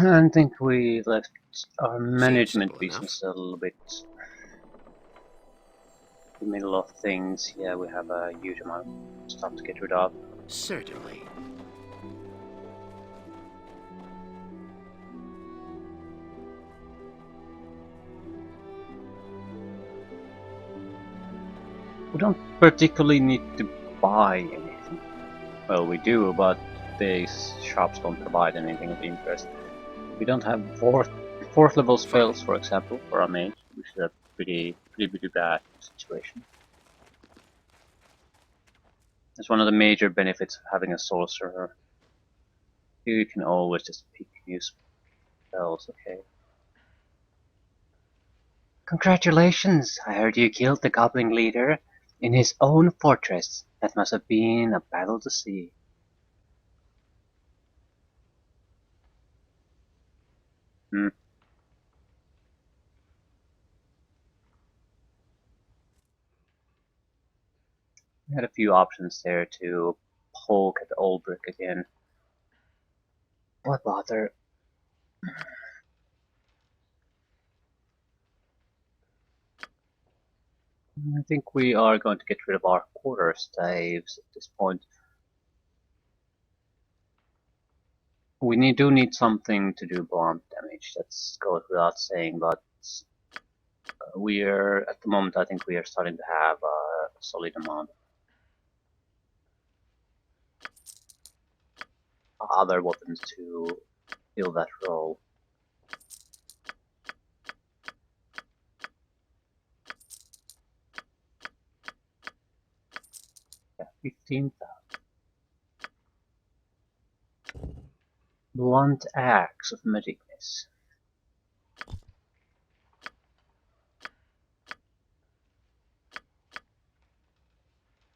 I think we left our Seems management simple business enough. a little bit in the middle of things. Yeah, we have a huge amount of stuff to get rid of. Certainly. We don't particularly need to buy anything. Well, we do, but these shops don't provide anything of interest. We don't have fourth level spells, Fine. for example, for our mage, which is a pretty bad situation. It's one of the major benefits of having a sorcerer. You can always just pick new spells, okay? Congratulations! I heard you killed the goblin leader in his own fortress. That must have been a battle to see. Hmm. We had a few options there to poke at the old brick again. What bother? I think we are going to get rid of our quarter staves at this point. We do need something to do blunt damage. That goes without saying, but we are at the moment. I think we are starting to have a solid amount of other weapons to fill that role. Yeah, 15,000. Blunt axe of magicness.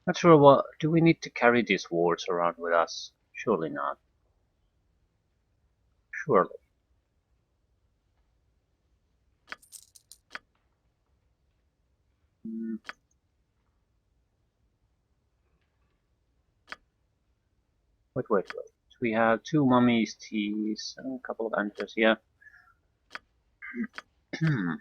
Not sure what. Do we need to carry these wards around with us? Surely not. Surely. Hmm. Wait. We have two mummies, teas, and a couple of antlers. Yeah. Hmm.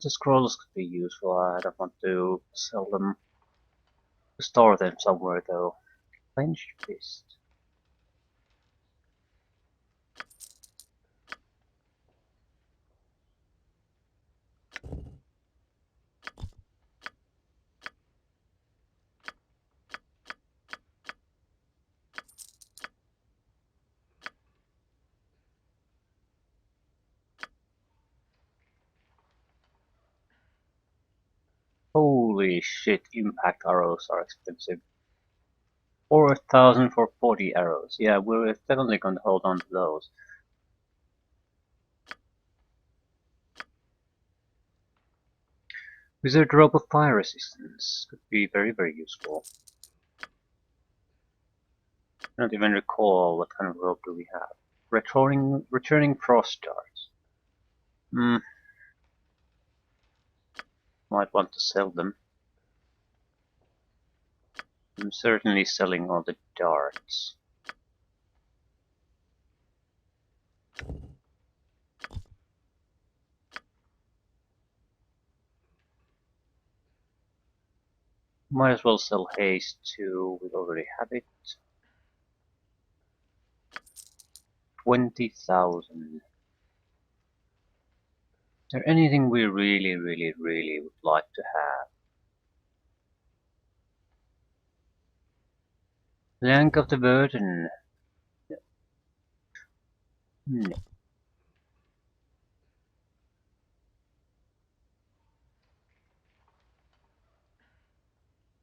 The scrolls could be useful. I don't want to sell them. Store them somewhere though. Clenched fist. Holy shit! Impact arrows are expensive. 4,000 for 40 arrows. Yeah, we're definitely going to hold on to those. Wizard rope of fire resistance could be very useful. I don't even recall what kind of rope do we have. Returning frost darts. Hmm, might want to sell them. I'm certainly selling all the darts. Might as well sell haste too. We already have it. 20,000. Is there anything we really would like to have? Plank of the Burden. No.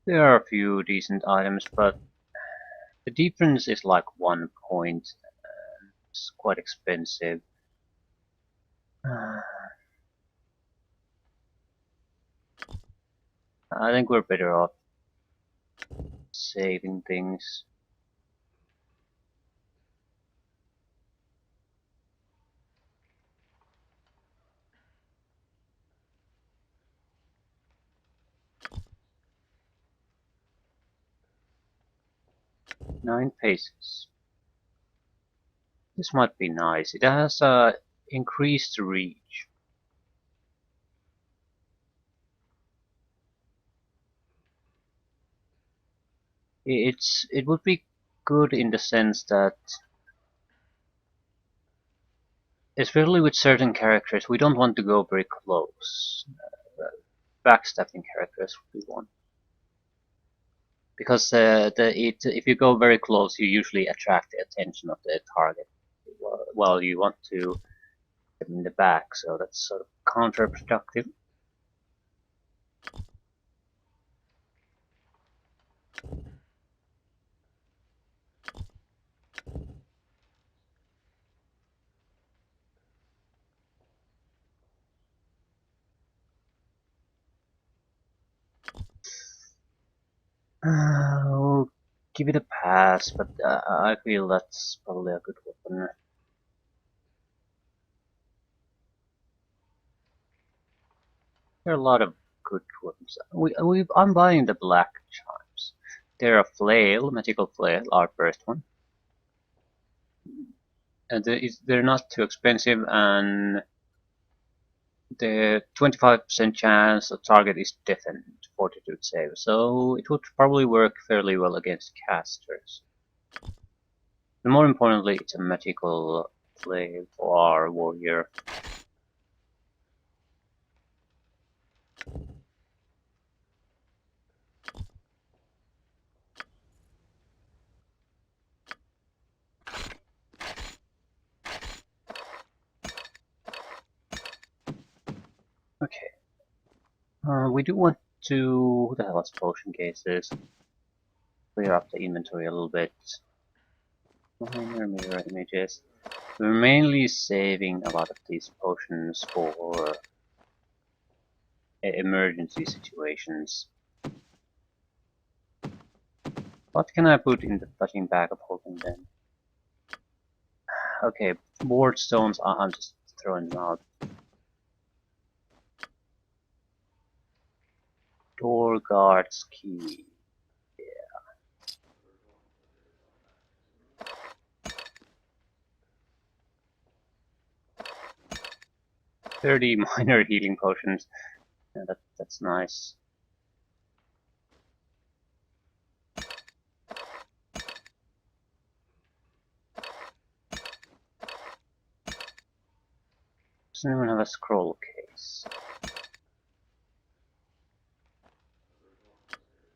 There are a few decent items, but the difference is like 1 point. It's quite expensive. I think we're better off saving things. 9 paces. This might be nice. It has increased reach. It would be good in the sense that, especially with certain characters, we don't want to go very close. Backstabbing characters would be one. Because if you go very close, you usually attract the attention of the target. Well, you want to get in the back, so that's sort of counterproductive. We'll give it a pass, but I feel that's probably a good weapon. There are a lot of good weapons. I'm buying the black charms. They're a flail, magical flail, our first one. And they're not too expensive, and the 25% chance the target is deafened, fortitude save, so it would probably work fairly well against casters. And more importantly, it's a magical flail for our warrior. Okay. We do want to... Who the hell has potion cases? Clear up the inventory a little bit. Minor mirror images. We're mainly saving a lot of these potions for emergency situations. What can I put in the fucking bag of holding then? Okay, ward stones, I'm just throwing them out. Door guard's key. Yeah. 30 minor healing potions. Yeah, that's nice. Does anyone have a scroll case?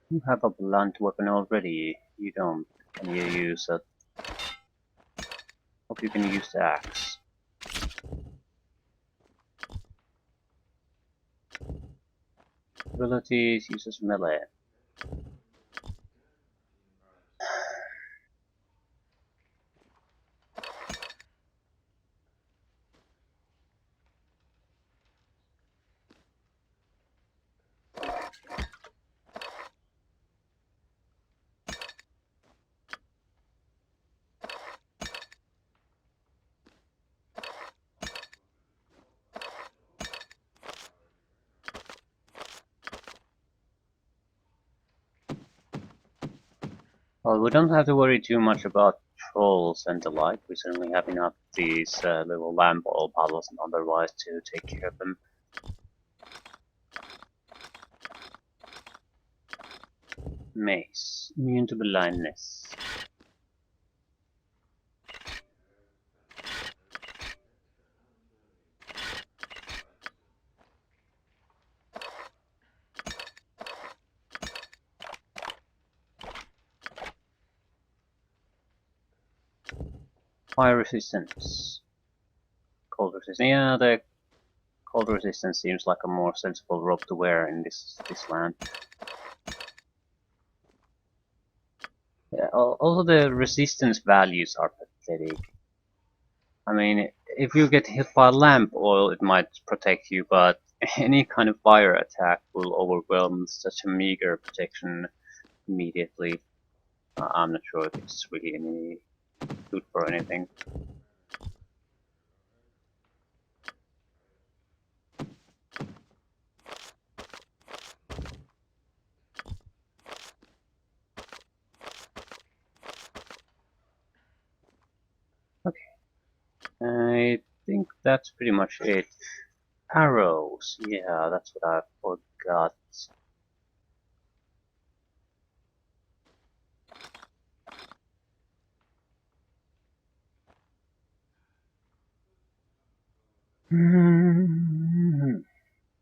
You have a blunt weapon already. You don't. Can you use a... Hope you can use the axe. Abilities, uses melee. Well, we don't have to worry too much about trolls and the like. We certainly have enough of these little lamp oil bottles and otherwise to take care of them. Mace. Immune to blindness. Fire resistance. Cold resistance. Yeah, the cold resistance seems like a more sensible robe to wear in this land. Yeah, also the resistance values are pathetic. I mean, if you get hit by lamp oil, it might protect you, but any kind of fire attack will overwhelm such a meager protection immediately. I'm not sure if it's really any good for anything. I think that's pretty much it. Arrows, yeah, that's what I forgot.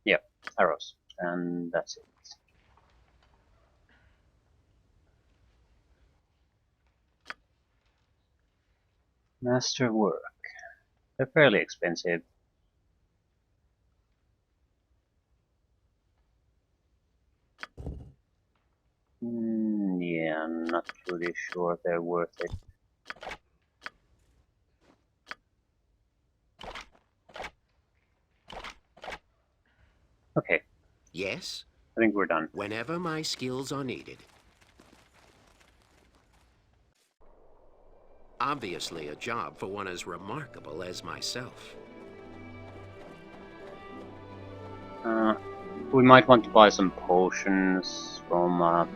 Yep, arrows, and that's it. Masterwork. They're fairly expensive. Yeah, I'm not really sure they're worth it. Okay, Yes, I think we're done. whenever my skills are needed. Obviously a job for one as remarkable as myself. We might want to buy some potions from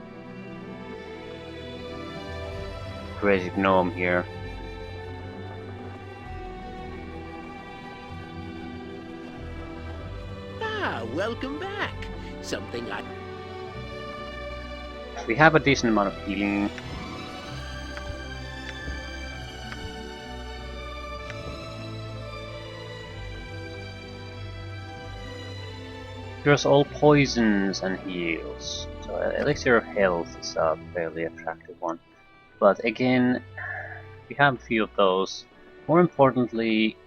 Crazy Gnome here. Ah, welcome back. Something I... We have a decent amount of healing. Cures all poisons and heals. So Elixir of Health is a fairly attractive one. But again, we have a few of those. More importantly,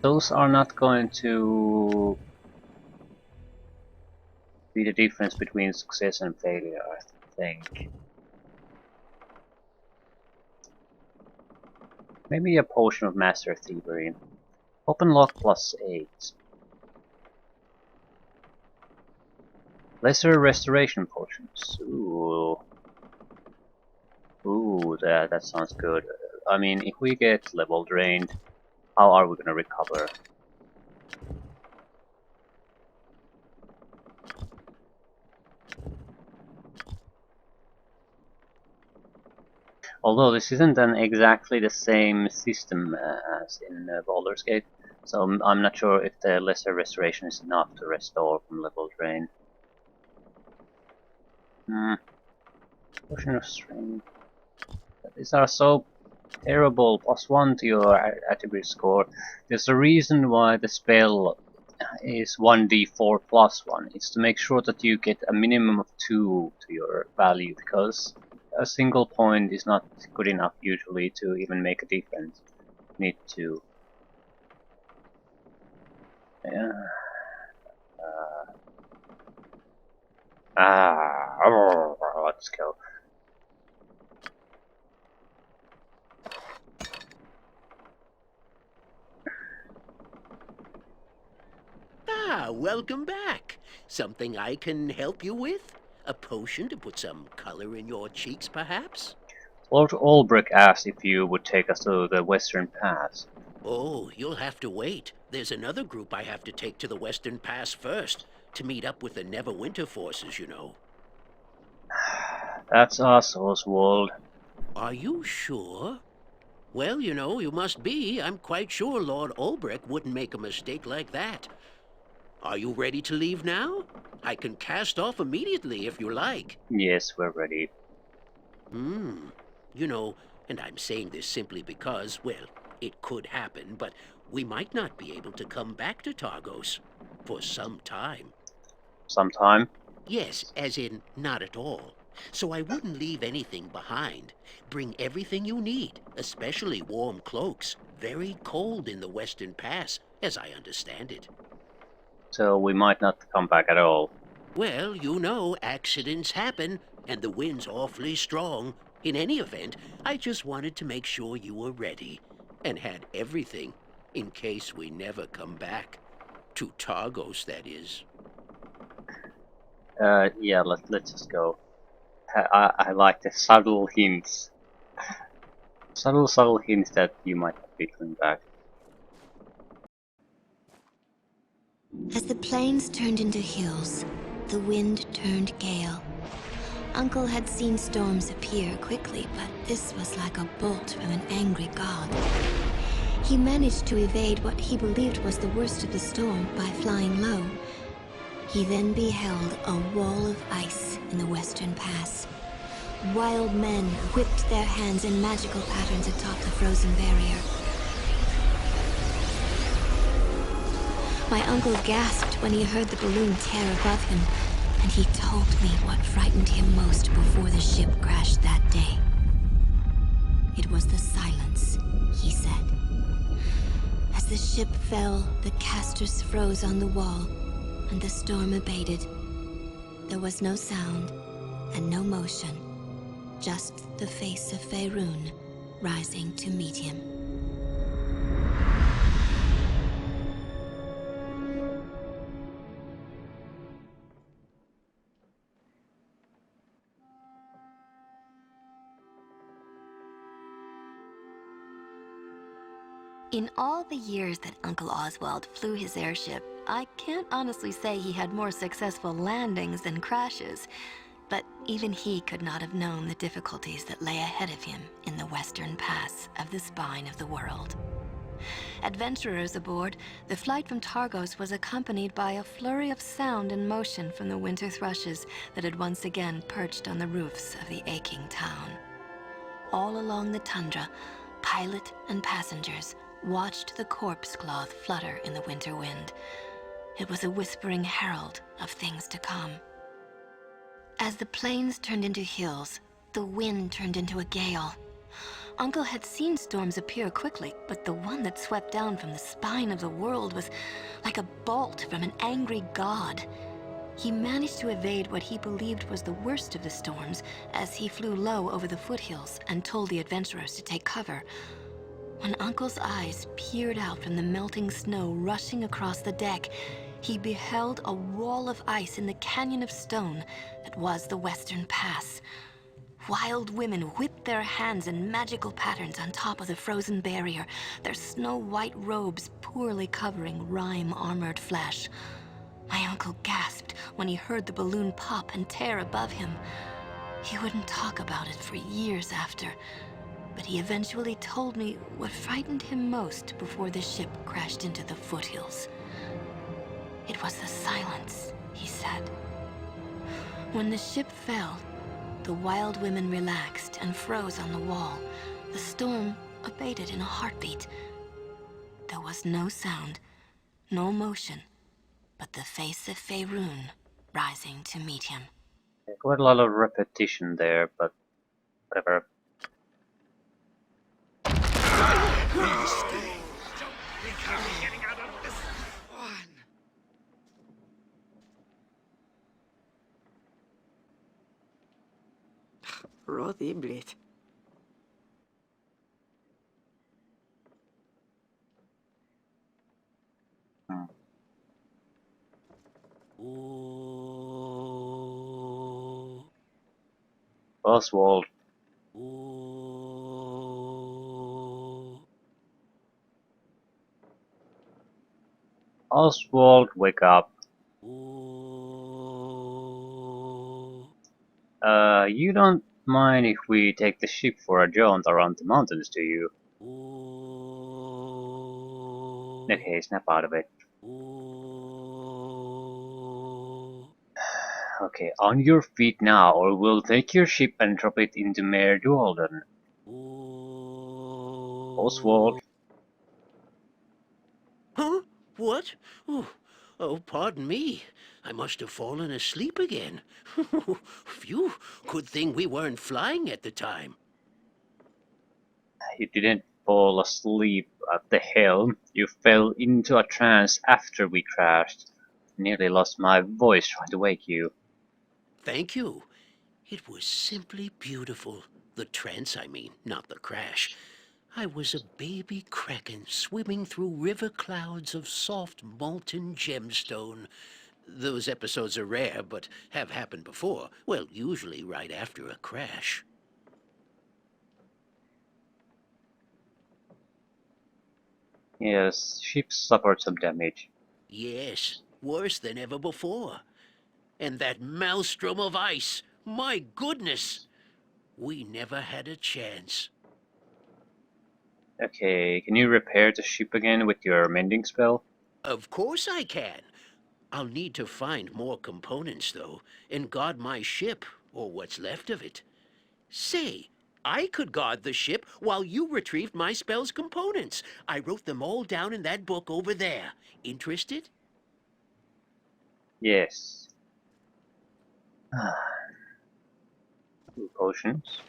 those are not going to be the difference between success and failure, I think. Maybe a potion of Master Thievery. Open lock +8. Lesser restoration potions. Ooh. Ooh, that sounds good. I mean, if we get level drained, how are we gonna recover? Although this isn't then exactly the same system as in Baldur's Gate, so I'm not sure if the lesser restoration is enough to restore from level drain. Potion of strength. These are so terrible. +1 to your attribute score. There's a reason why the spell is 1d4 +1. It's to make sure that you get a minimum of 2 to your value, because a single point is not good enough usually to even make a difference. You need to... Yeah. Let's go. Ah, welcome back. Something I can help you with? A potion to put some color in your cheeks, perhaps? Lord Olbrich asked if you would take us to the Western Pass. Oh, you'll have to wait. There's another group I have to take to the Western Pass first, to meet up with the Neverwinter forces, you know. That's us, Oswald. Are you sure? Well, you know, you must be. I'm quite sure Lord Olbrich wouldn't make a mistake like that. Are you ready to leave now? I can cast off immediately if you like. Yes, we're ready. You know, and I'm saying this simply because, well, it could happen, but we might not be able to come back to Targos for some time. Sometime? Yes, as in not at all. So I wouldn't leave anything behind. Bring everything you need, especially warm cloaks. Very cold in the Western Pass, as I understand it. So we might not come back at all. Well, you know, accidents happen, and the wind's awfully strong. In any event, I just wanted to make sure you were ready, and had everything, in case we never come back. To Targos, that is. Yeah, let's just go. I like the subtle hints. Subtle hints that you might be coming back. As the plains turned into hills, the wind turned gale. Uncle had seen storms appear quickly, but this was like a bolt from an angry god. He managed to evade what he believed was the worst of the storm by flying low. He then beheld a wall of ice in the western pass. Wild men whipped their hands in magical patterns atop the frozen barrier. My uncle gasped when he heard the balloon tear above him, and he told me what frightened him most before the ship crashed that day. It was the silence, he said. As the ship fell, the casters froze on the wall, and the storm abated. There was no sound and no motion, just the face of Faerun rising to meet him. In all the years that Uncle Oswald flew his airship, I can't honestly say he had more successful landings than crashes, but even he could not have known the difficulties that lay ahead of him in the western pass of the spine of the world. Adventurers aboard, the flight from Targos was accompanied by a flurry of sound and motion from the winter thrushes that had once again perched on the roofs of the aching town. All along the tundra, pilot and passengers watched the corpse cloth flutter in the winter wind. It was a whispering herald of things to come. As the plains turned into hills, the wind turned into a gale. Uncle had seen storms appear quickly, but the one that swept down from the spine of the world was like a bolt from an angry god. He managed to evade what he believed was the worst of the storms as he flew low over the foothills and told the adventurers to take cover. When Uncle's eyes peered out from the melting snow rushing across the deck, he beheld a wall of ice in the canyon of stone that was the Western Pass. Wild women whipped their hands in magical patterns on top of the frozen barrier, their snow-white robes poorly covering rime-armored flesh. My uncle gasped when he heard the balloon pop and tear above him. He wouldn't talk about it for years after, but he eventually told me what frightened him most before the ship crashed into the foothills. It was the silence, he said. When the ship fell, the wild women relaxed and froze on the wall. The storm abated in a heartbeat. There was no sound, no motion, but the face of Faerun rising to meet him. Quite a lot of repetition there, but whatever. Please stay. We can't be getting out of this one. Råd iblit. Ooh. Oswald. Ooh. Oswald, wake up. Ooh. You don't mind if we take the ship for a jaunt around the mountains, do you? Ooh. Okay, snap out of it. Ooh. Okay, on your feet now, or we'll take your ship and drop it into Mare Dualden. Ooh. Oswald. Huh? What? Oh, pardon me. I must have fallen asleep again. Phew, good thing we weren't flying at the time. You didn't fall asleep at the helm. You fell into a trance after we crashed. Nearly lost my voice trying to wake you. Thank you. It was simply beautiful. The trance, I mean, not the crash. I was a baby kraken swimming through river clouds of soft molten gemstone. Those episodes are rare, but have happened before. Well, usually right after a crash. Yes, ship suffered some damage. Yes, worse than ever before. And that maelstrom of ice, my goodness! We never had a chance. Okay, can you repair the ship again with your mending spell? Of course I can. I'll need to find more components, though, and guard my ship, or what's left of it. Say, I could guard the ship while you retrieved my spell's components. I wrote them all down in that book over there. Interested? Yes. 2 potions.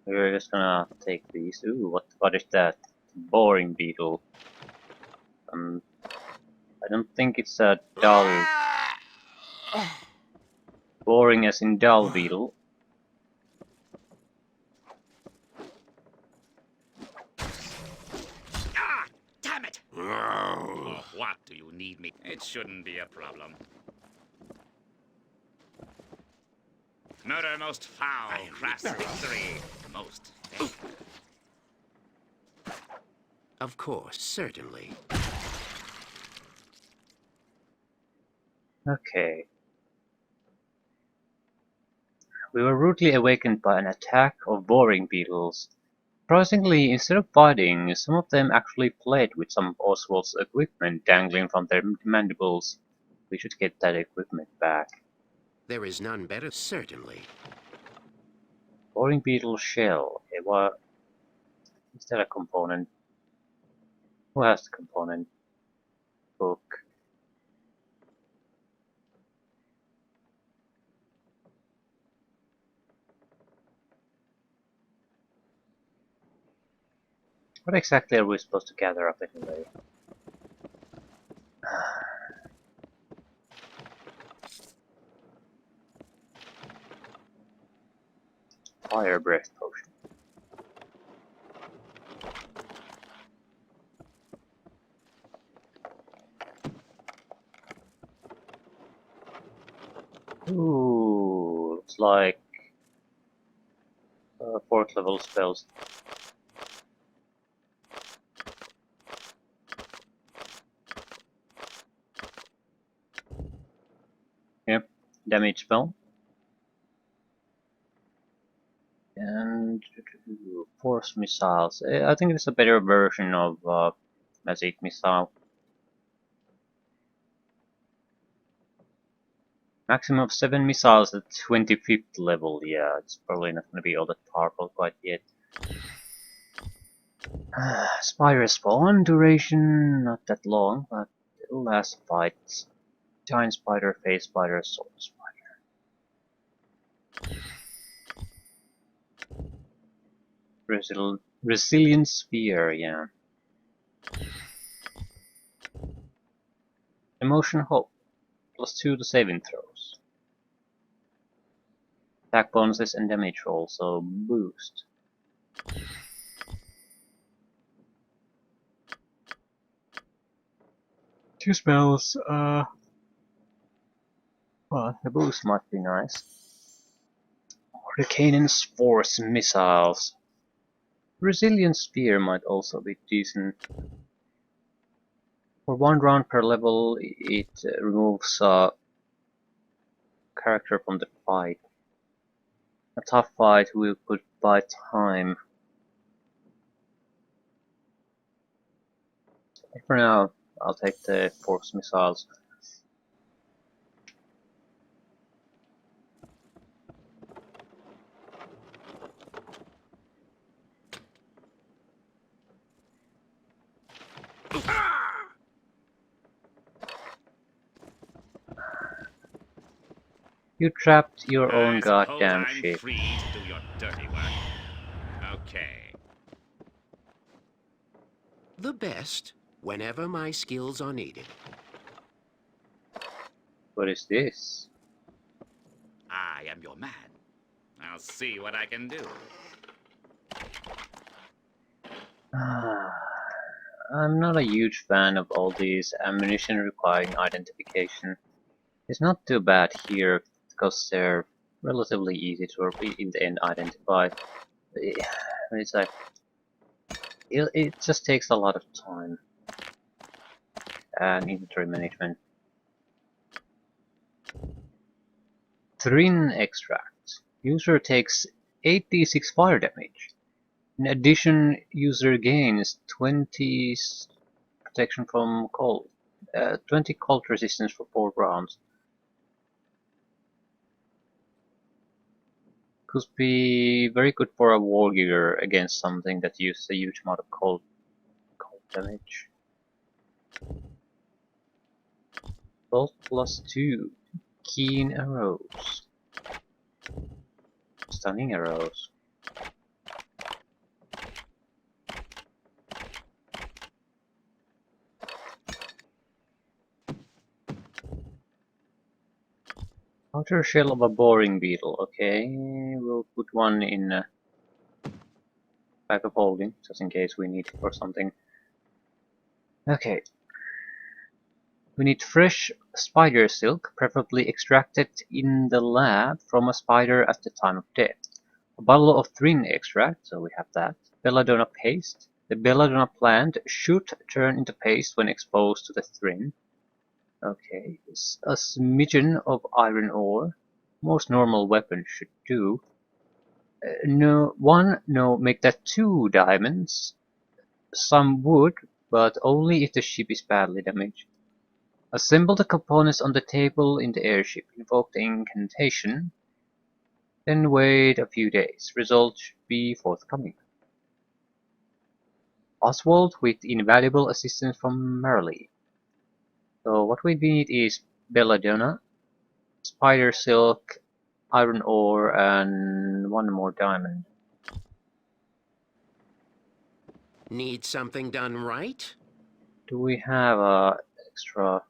We're just gonna take these. Ooh, what is that? Boring beetle. I don't think it's a dull. Boring as in dull beetle. Ah! Damn it! Oh, what do you need me? It shouldn't be a problem. Murder most foul, crass victory. Most. Of course, certainly. Okay. We were rudely awakened by an attack of boring beetles. Surprisingly, instead of fighting, some of them actually played with some of Oswald's equipment dangling from their mandibles. We should get that equipment back. There is none better, certainly. Boring beetle shell. Okay, what is that a component? Who has the component book? What exactly are we supposed to gather up anyway? Fire breath potion. Ooh, looks like 4th level spells. Yep, damage spell. And force missiles. I think it's a better version of magic missile. Maximum of 7 missiles at 25th level. Yeah, it's probably not going to be all that powerful quite yet. Spider spawn duration not that long, but it'll last fights. Giant spider, phase spider, sword spider. Resilient sphere, yeah. Emotion hope. +2 to saving throws. Attack bonuses and damage also boost. Two spells, well, the boost might be nice. Hurricane's force missiles. Resilient Spear might also be decent. For 1 round per level, it removes a character from the fight. A tough fight will could buy time. But for now, I'll take the force missiles. You trapped your own I suppose goddamn I'm ship. free to do your dirty work. Okay. The best, whenever my skills are needed. What is this? I am your man. I'll see what I can do. I'm not a huge fan of all these ammunition requiring identification. It's not too bad here because they're relatively easy to in the end identify. It's like it just takes a lot of time and inventory management. Thrin extract. User takes 8d6 fire damage. In addition, user gains 20 protection from cold, 20 cold resistance for 4 rounds. Could be very good for a warrior against something that uses a huge amount of cold damage. Bolt +2, keen arrows, stunning arrows. Outer shell of a boring beetle. Okay, we'll put one in type of holding, just in case we need it for something. Okay. We need fresh spider silk, preferably extracted in the lab from a spider at the time of death. A bottle of Thrin extract, so we have that. Belladonna paste. The belladonna plant should turn into paste when exposed to the Thrin. Okay, a smidgen of iron ore. Most normal weapons should do. Make that 2 diamonds. Some wood, but only if the ship is badly damaged. Assemble the components on the table in the airship. Invoke the incantation. Then wait a few days. Results should be forthcoming. Oswald with invaluable assistance from Merrily. So what we need is belladonna, spider silk, iron ore, and 1 more diamond. Need something done right? Do we have a extra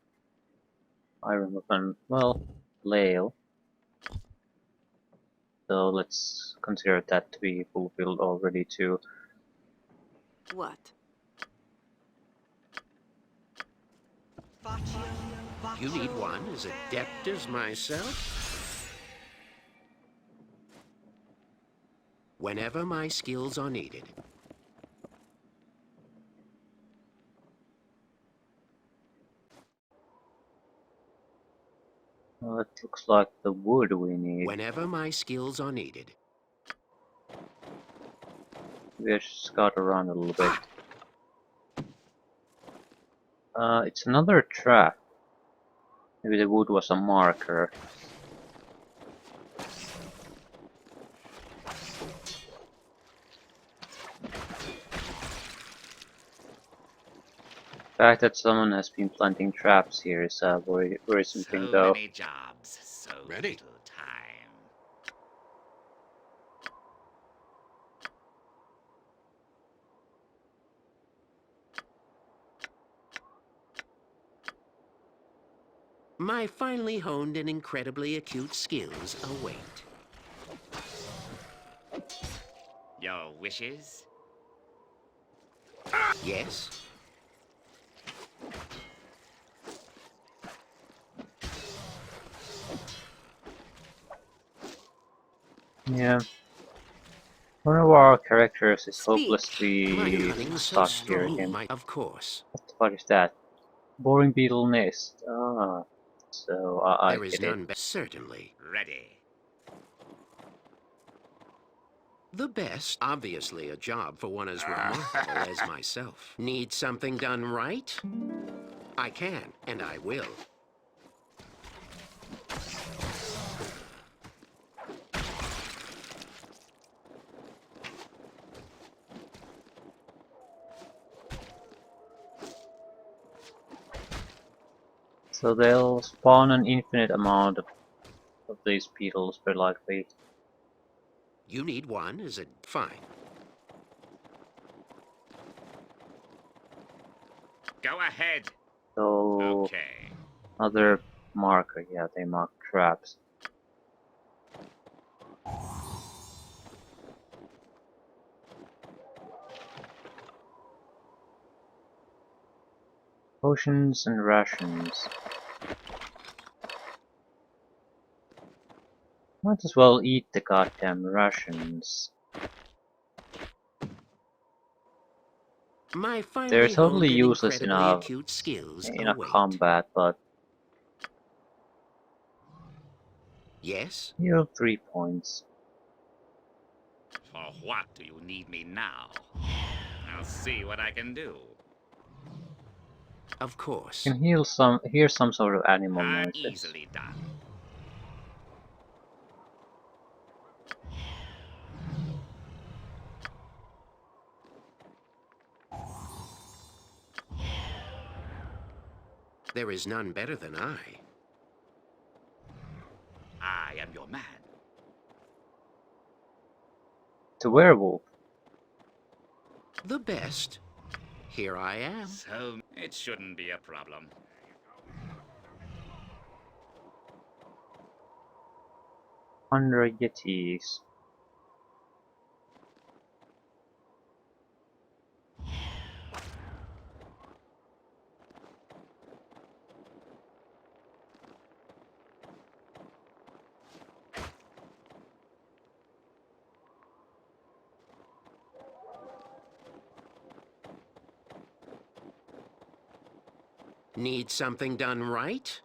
iron weapon? Well, flail. So let's consider that to be fulfilled already too. What? You need one as adept as myself? Whenever my skills are needed. Well, it looks like the wood we need. Whenever my skills are needed. We should scout around a little bit. It's another trap. Maybe the wood was a marker. The fact that someone has been planting traps here is a worrisome thing, though. Many jobs, so Ready. little time. My finely honed and incredibly acute skills await. Your wishes? Yes? Yeah. One of our characters is Speak. My hopelessly cunning's so stuck here strong, again. of course. What the fuck is that? Boring beetle nest. Ah, so I There is get it. none better. Certainly. Ready. The best, obviously a job for one as remarkable as myself. Need something done right? I can, and I will. So they'll spawn an infinite amount of these beetles, very likely. You need one, is it? Fine. Go ahead. So Okay. another marker, yeah, they mark traps. Potions and rations. Might as well eat the goddamn rations. My finely They're honed totally and useless incredibly acute skills in a await. combat, but Yes? heal 3 points. For what do you need me now? I'll see what I can do. Of course. Can hear some sort of animal noises. Easily done. There is none better than I. I am your man. The werewolf. The best. Here I am. So it shouldn't be a problem. Under Yetis. Need something done right?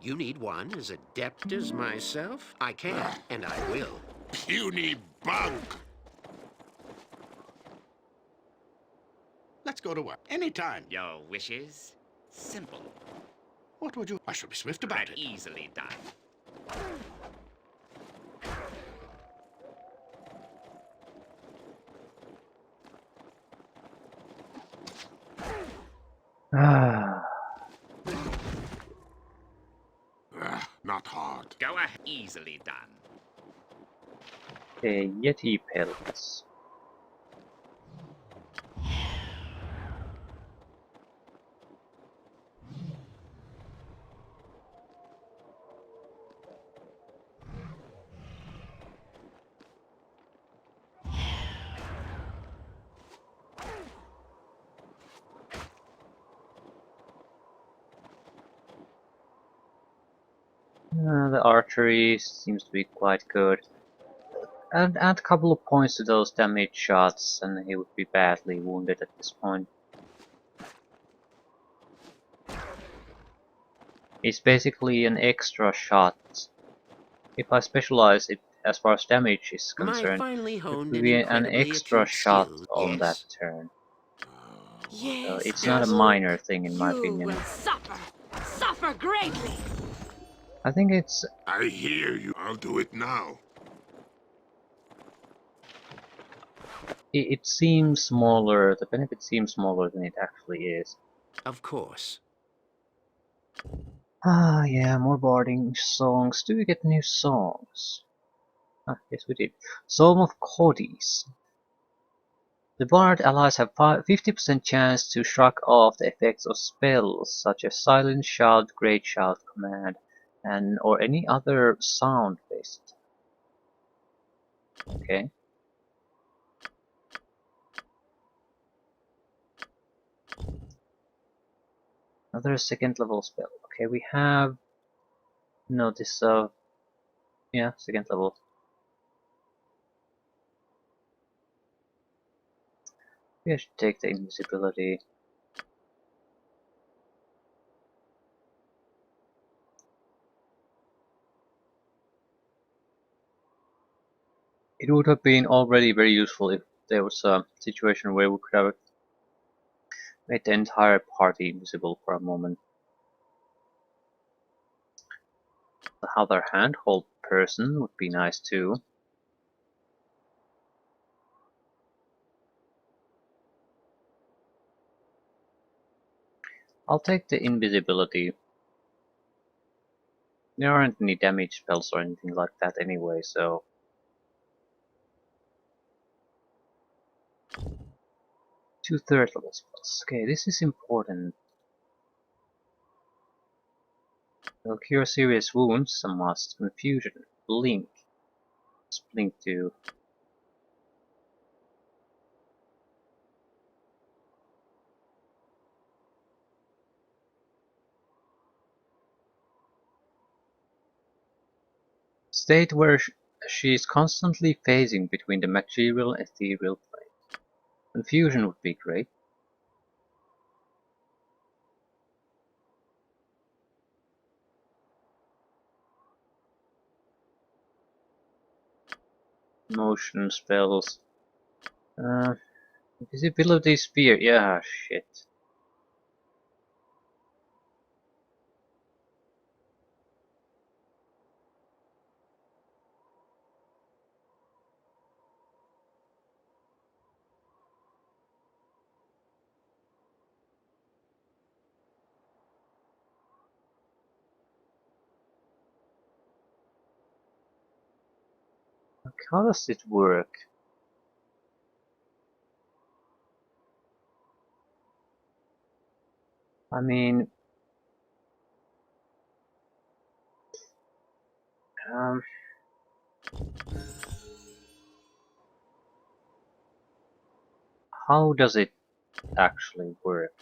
You need one as adept as myself? I can, and I will. Puny bug! Let's go to work. Anytime. Your wishes? Simple, What would you... I shall be swift about but it. easily done. Ah, Not hard. Go ahead. Easily done. okay, Yeti pelts. The archery seems to be quite good. And add a couple of points to those damage shots, and he would be badly wounded at this point. It's basically an extra shot. If I specialize it as far as damage is My concerned, finely it honed would and be an incredibly extra acute shot skills, on that yes. turn. Yes, It's not a minor thing in my you opinion. will suffer. Suffer greatly. I think it's I hear you. I'll do it now. it seems smaller. The benefit seems smaller than it actually is. Of course. Ah, yeah, more barding songs. Do we get new songs? Ah, yes, we did. Psalm of Codis. The Bard allies have 50% chance to shrug off the effects of spells such as Silent Shout, Great Shout, Command, and or any other sound-based. Okay. Another second level spell. Okay, we have no this yeah, second level. We should take the invisibility. It would have been already very useful if there was a situation where we could have made the entire party invisible for a moment. The other handhold person would be nice too. I'll take the invisibility. There aren't any damage spells or anything like that anyway, so... Two third level spells. Okay, this is important. Will cure serious wounds, a must. Confusion. Blink. Let's blink too. State where she is constantly phasing between the material and ethereal plane. Confusion would be great. motion spells. Invisibility sphere. Yeah, shit. How does it work? I mean, um, how does it actually work?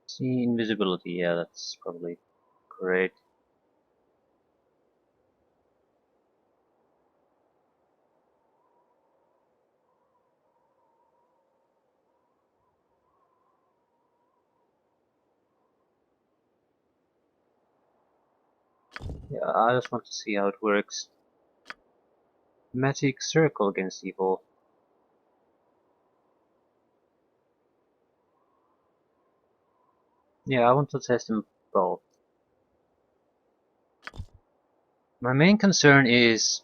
See, invisibility. Yeah, that's probably great. Yeah, I just want to see how it works. Magic circle against evil. Yeah, I want to test them both. My main concern is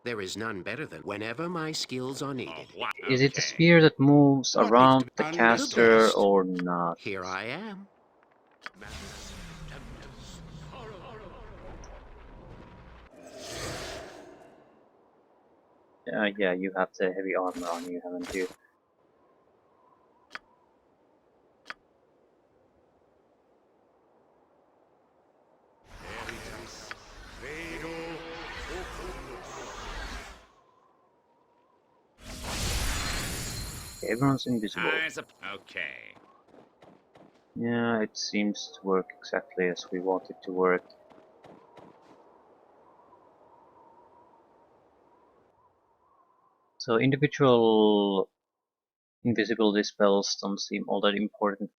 There is none better than whenever my skills are needed. is it the sphere that moves What needs to around be the understood? The caster best. or not? Here I am. Yeah, you have the heavy armor on you, haven't you? Everyone's invisible. Okay. Yeah, it seems to work exactly as we want it to work. So individual invisibility spells don't seem all that important.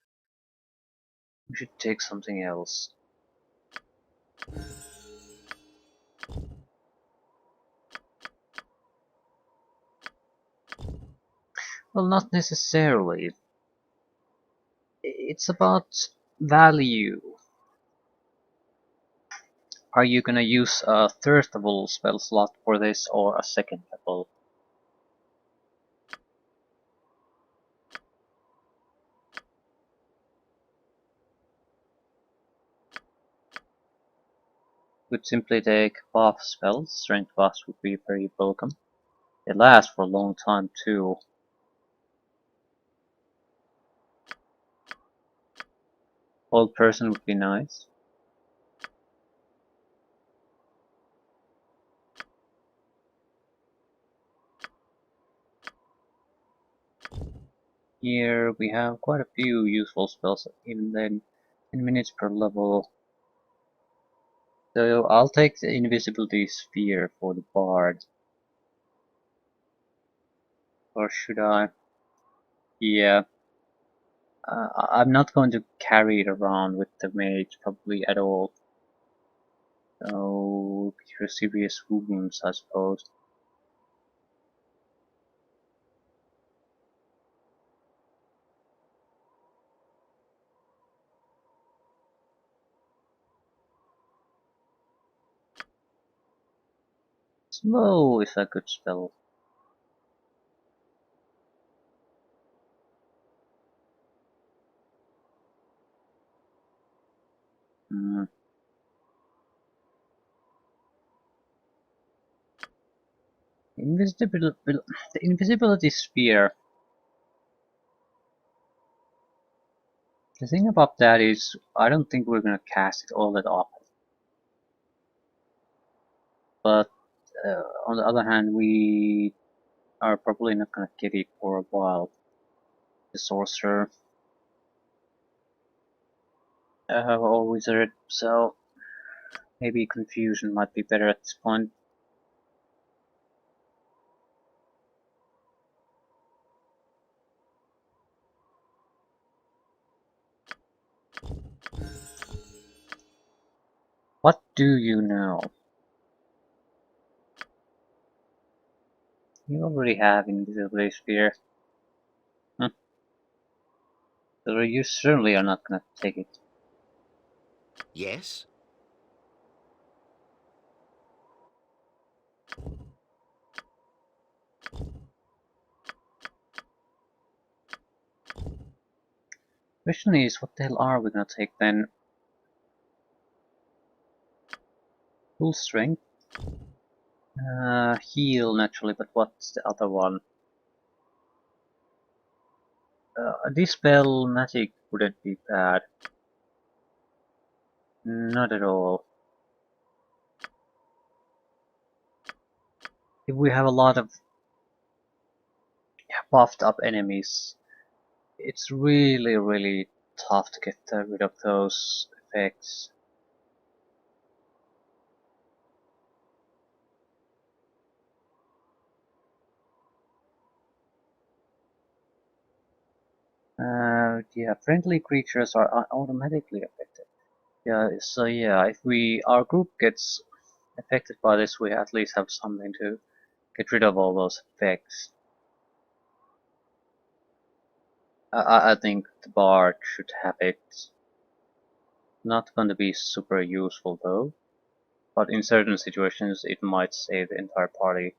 We should take something else. Well, not necessarily. It's about value. Are you gonna use a third level spell slot for this or a second level? Would simply take buff spells. Strength buffs would be very welcome. They last for a long time too. Old person would be nice. Here we have quite a few useful spells, even then 10 minutes per level. So I'll take the invisibility sphere for the bard. Or should I? Yeah. I'm not going to carry it around with the mage probably at all. So cure serious wounds, I suppose. Slow is a good spell. Hmm. The invisibility sphere. The thing about that is, I don't think we're gonna cast it all that often. But on the other hand, we are probably not gonna get it for a while. The sorcerer, or wizard, so maybe confusion might be better at this point. do you know? You already have invisibility sphere. So you certainly are not gonna take it. Yes? Question is, what the hell are we gonna take then? Full strength? Heal naturally, but what's the other one? Dispel magic wouldn't be bad. Not at all. If we have a lot of buffed up enemies, it's really tough to get rid of those effects. Yeah, friendly creatures are automatically affected. Yeah, so yeah, if our group gets affected by this, we at least have something to get rid of all those effects. I think the bard should have it. Not going to be super useful though, but in certain situations it might save the entire party.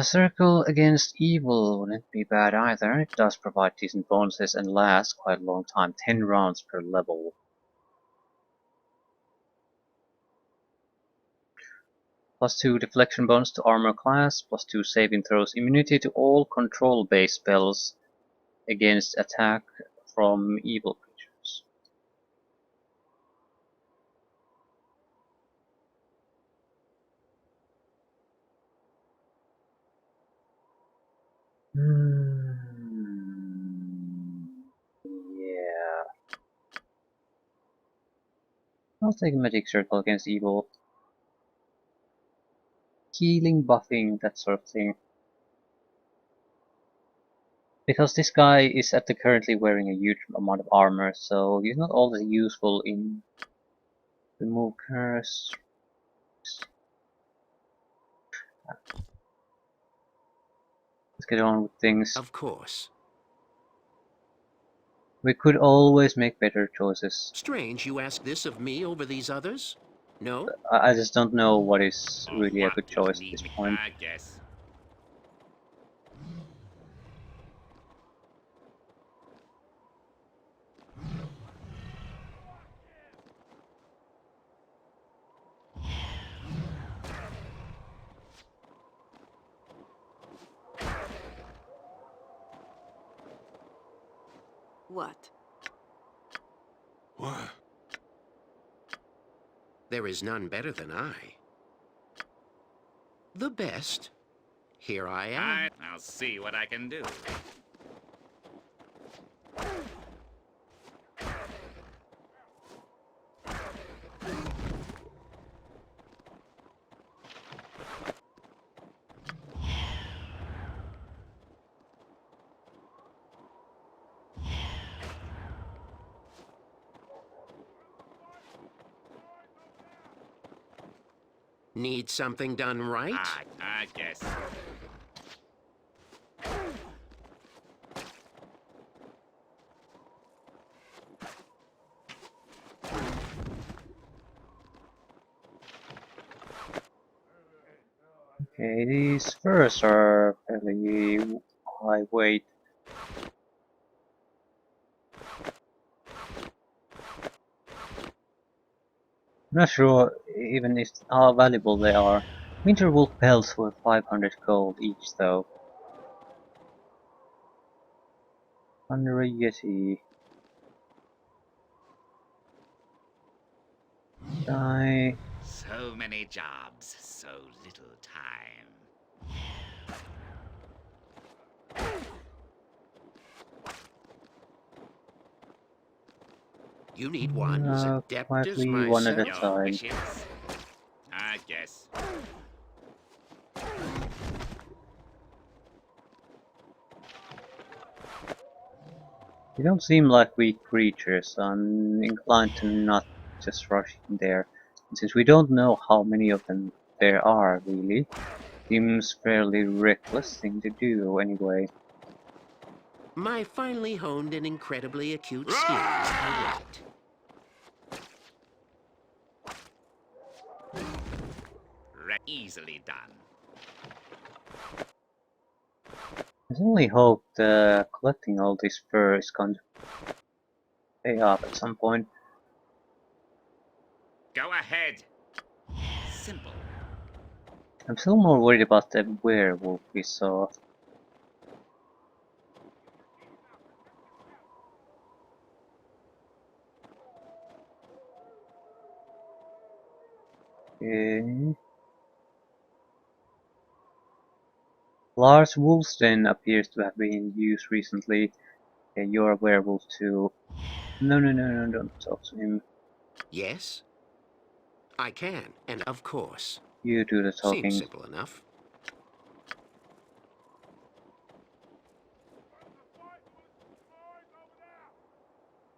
Circle against evil wouldn't be bad either. It does provide decent bonuses and lasts quite a long time, 10 rounds per level. +2 deflection bonus to armor class, +2 saving throws, immunity to all control-based spells against attack from evil creatures. Yeah. I'll take Magic Circle against evil. Healing, buffing, that sort of thing. Because this guy is currently wearing a huge amount of armor, so he's not all that useful in remove curse. Let's get on with things. Of course. We could always make better choices. Strange you ask this of me over these others? No? I just don't know what is Oh, really a what good you choice at need this me, point. I guess. What? What? There is none better than I. The best. Here I am. I'll see what I can do. Need something done right? I guess. Okay, these furs are fairly high weight. I'm not sure even if how valuable they are. Winter wolf pelts were 500 gold each though. Under a yeti. Die. So many jobs, so little time. You need one as adept as Quietly, one at a myself. Your time. wishes? I guess. They don't seem like weak creatures, so I'm inclined to not just rush in there. Since we don't know how many of them there are, really, seems fairly reckless thing to do anyway. My finely honed and incredibly acute skills are right. Easily done. I only hope collecting all these fur is going to pay off at some point. Go ahead. Simple. I'm still more worried about the werewolf we saw. Okay. Lars Wolfsten appears to have been in use recently. Okay, you're a werewolf too. No, no, no, no, don't talk to him. Yes, I can, and of course. You do the Seems talking. simple enough.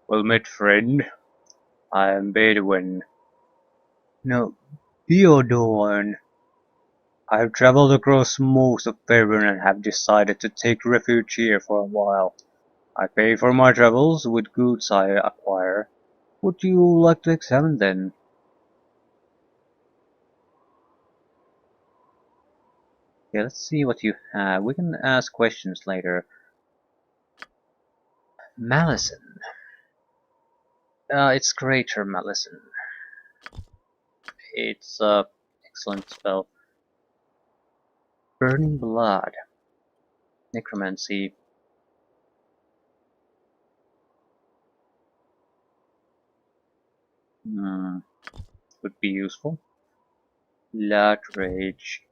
Well met, friend. I am Bedouin. No, Theodorn. I have traveled across most of Faerun and have decided to take refuge here for a while. I pay for my travels with goods I acquire. Would you like to examine them? Okay, let's see what you have. We can ask questions later. Malison. It's Greater Malison. It's a excellent spell. Burning Blood. Necromancy. Would be useful. Blood Rage.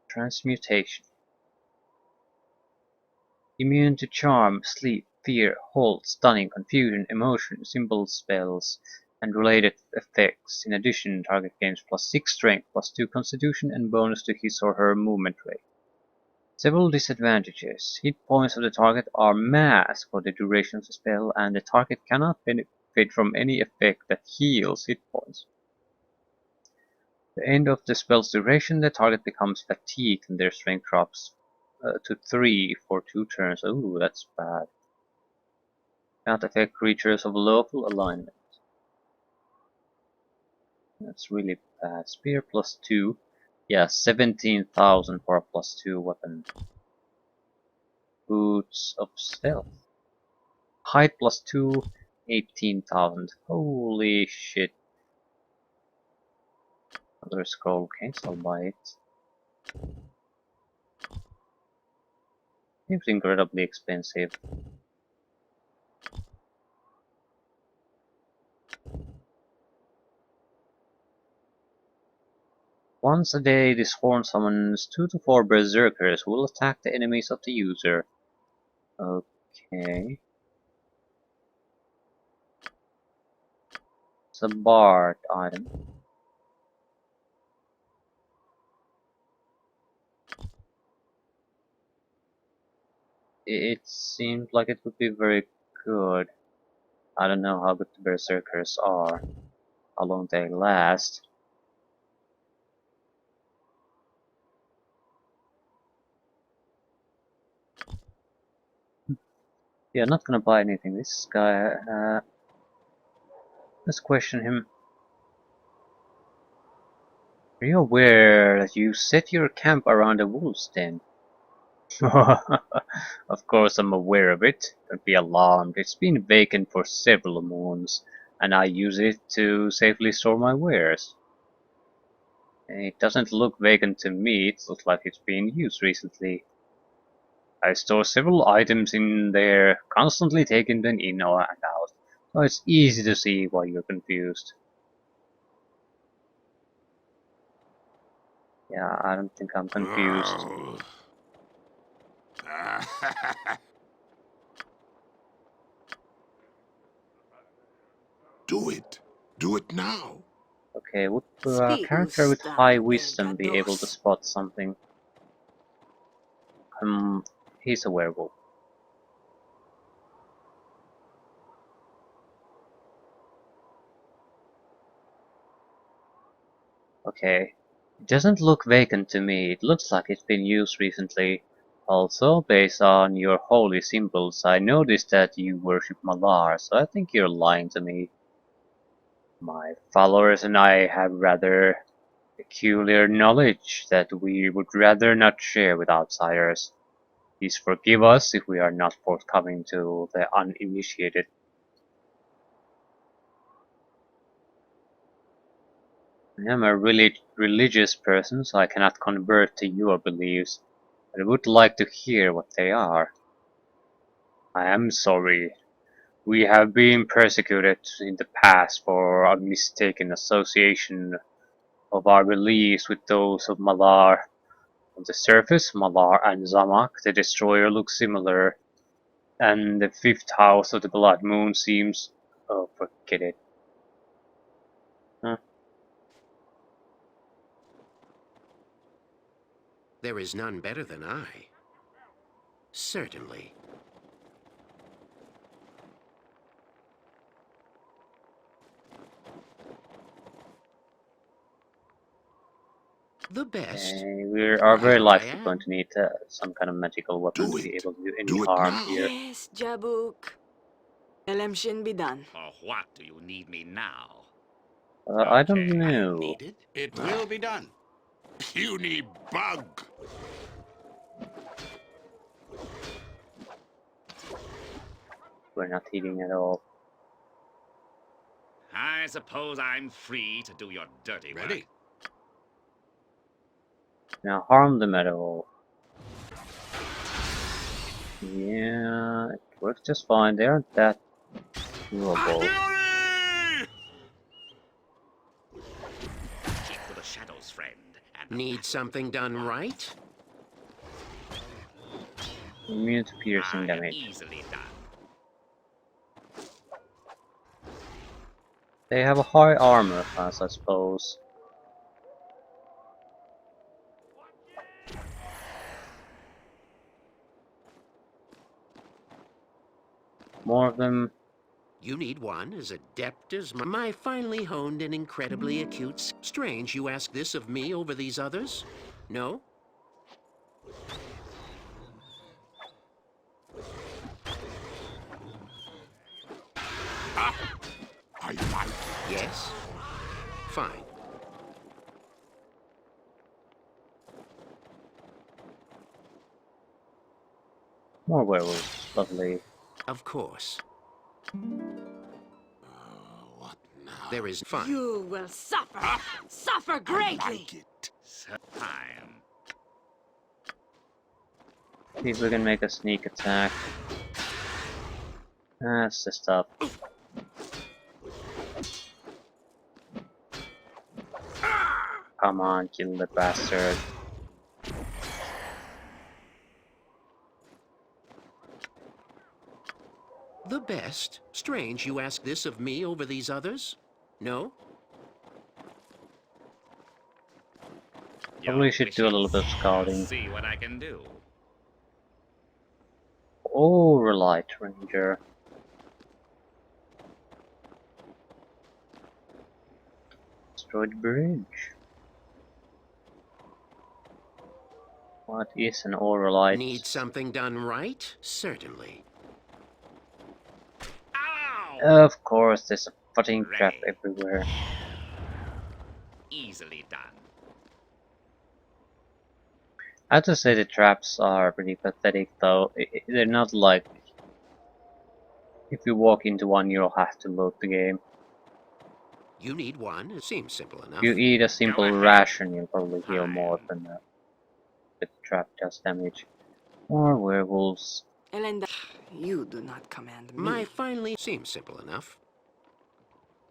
Transmutation. Immune to charm, sleep, fear, hold, stunning, confusion, emotion, symbol spells, and related effects. In addition, target gains +6 strength, +2 constitution, and bonus to his or her movement rate. Several disadvantages. Hit points of the target are masked for the duration of the spell, and the target cannot benefit from any effect that heals hit points. At the end of the spell's duration, the target becomes fatigued and their strength drops to 3 for 2 turns. Ooh, that's bad. Cannot affect creatures of local alignment. That's really bad. Spear +2. Yeah, 17,000 for a +2 weapon. Boots of Stealth. Height +2, 18,000. Holy shit. Another scroll case, I'll buy it. Seems incredibly expensive. Once a day, this horn summons 2 to 4 berserkers who will attack the enemies of the user. Okay. It's a bard item. It seems like it would be very good. I don't know how good the berserkers are, how long they last. Yeah, not gonna buy anything. This guy, let's question him. Are you aware that you set your camp around a wolf's den? Of course I'm aware of it. Don't be alarmed. It's been vacant for several moons, and I use it to safely store my wares. It doesn't look vacant to me. It looks like it's been used recently. I store several items in there, constantly taking them in or out, so it's easy to see why you're confused. Yeah, I don't think I'm confused. Oh. Do it. Do it now. Okay, would a Speaking character with high style, wisdom be able to Vengados. spot something? He's a werewolf. Okay. It doesn't look vacant to me. It looks like it's been used recently. Also, based on your holy symbols, I noticed that you worship Malar, so I think you're lying to me. My followers and I have rather peculiar knowledge that we would rather not share with outsiders. Please forgive us if we are not forthcoming to the uninitiated. I am a really religious person, so I cannot convert to your beliefs, but I would like to hear what they are. I am sorry. We have been persecuted in the past for a mistaken association of our beliefs with those of Malar. On the surface, Malar and Zamak, the Destroyer, look similar, and the fifth house of the Blood Moon seems... Oh, forget it. Huh? There is none better than I. Certainly. The best. We are very Here I likely am. going to need some kind of magical weapon Do to be it. able to do any Do it harm now. here. Yes, Jabuk. Elemshin be done. For what do you need me now? I don't Okay. I am know. needed. It will be done. Puny bug. We're not healing at all. I suppose I'm free to do your dirty work. Ready? Now harm them at all. Yeah, it works just fine. They aren't that doable. Fury! Keep to the shadows, friend. And Need something done right? Immune to piercing I am damage. easily done. They have a high armor class, I suppose. More of them. You need one as adept as my finely honed and incredibly acute. Strange you ask this of me over these others? No? I like it. Yes? Fine. More werewolves. Lovely. Of course. What now? There is fine. You will suffer. Suffer I greatly. like it. Time. See if we can make a sneak attack. That's the stuff. Come on, kill the bastard. The best? Strange you ask this of me over these others? No? Probably Your should do a little bit of wishes. scouting. See what I can do. Oh, Relight Ranger. Destroyed bridge. What is an Oralite? Need something done right? Certainly. Ow! Of course, there's a fucking trap Ready. everywhere. Easily done. I have to say the traps are pretty pathetic though. They're not like... If you walk into one, you'll have to load the game. You need one. It seems simple enough. If you eat a simple ahead. ration, you'll probably heal more Fine. than the trap does damage. More werewolves. Elenda, you do not command me. My finally seems simple enough.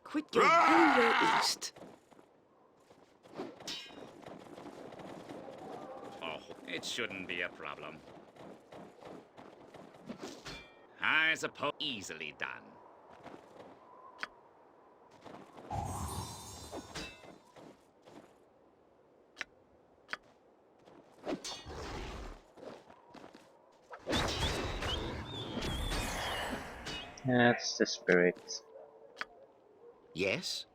Quit your anger east. Oh, it shouldn't be a problem. I suppose easily done. That's the spirit. Yes?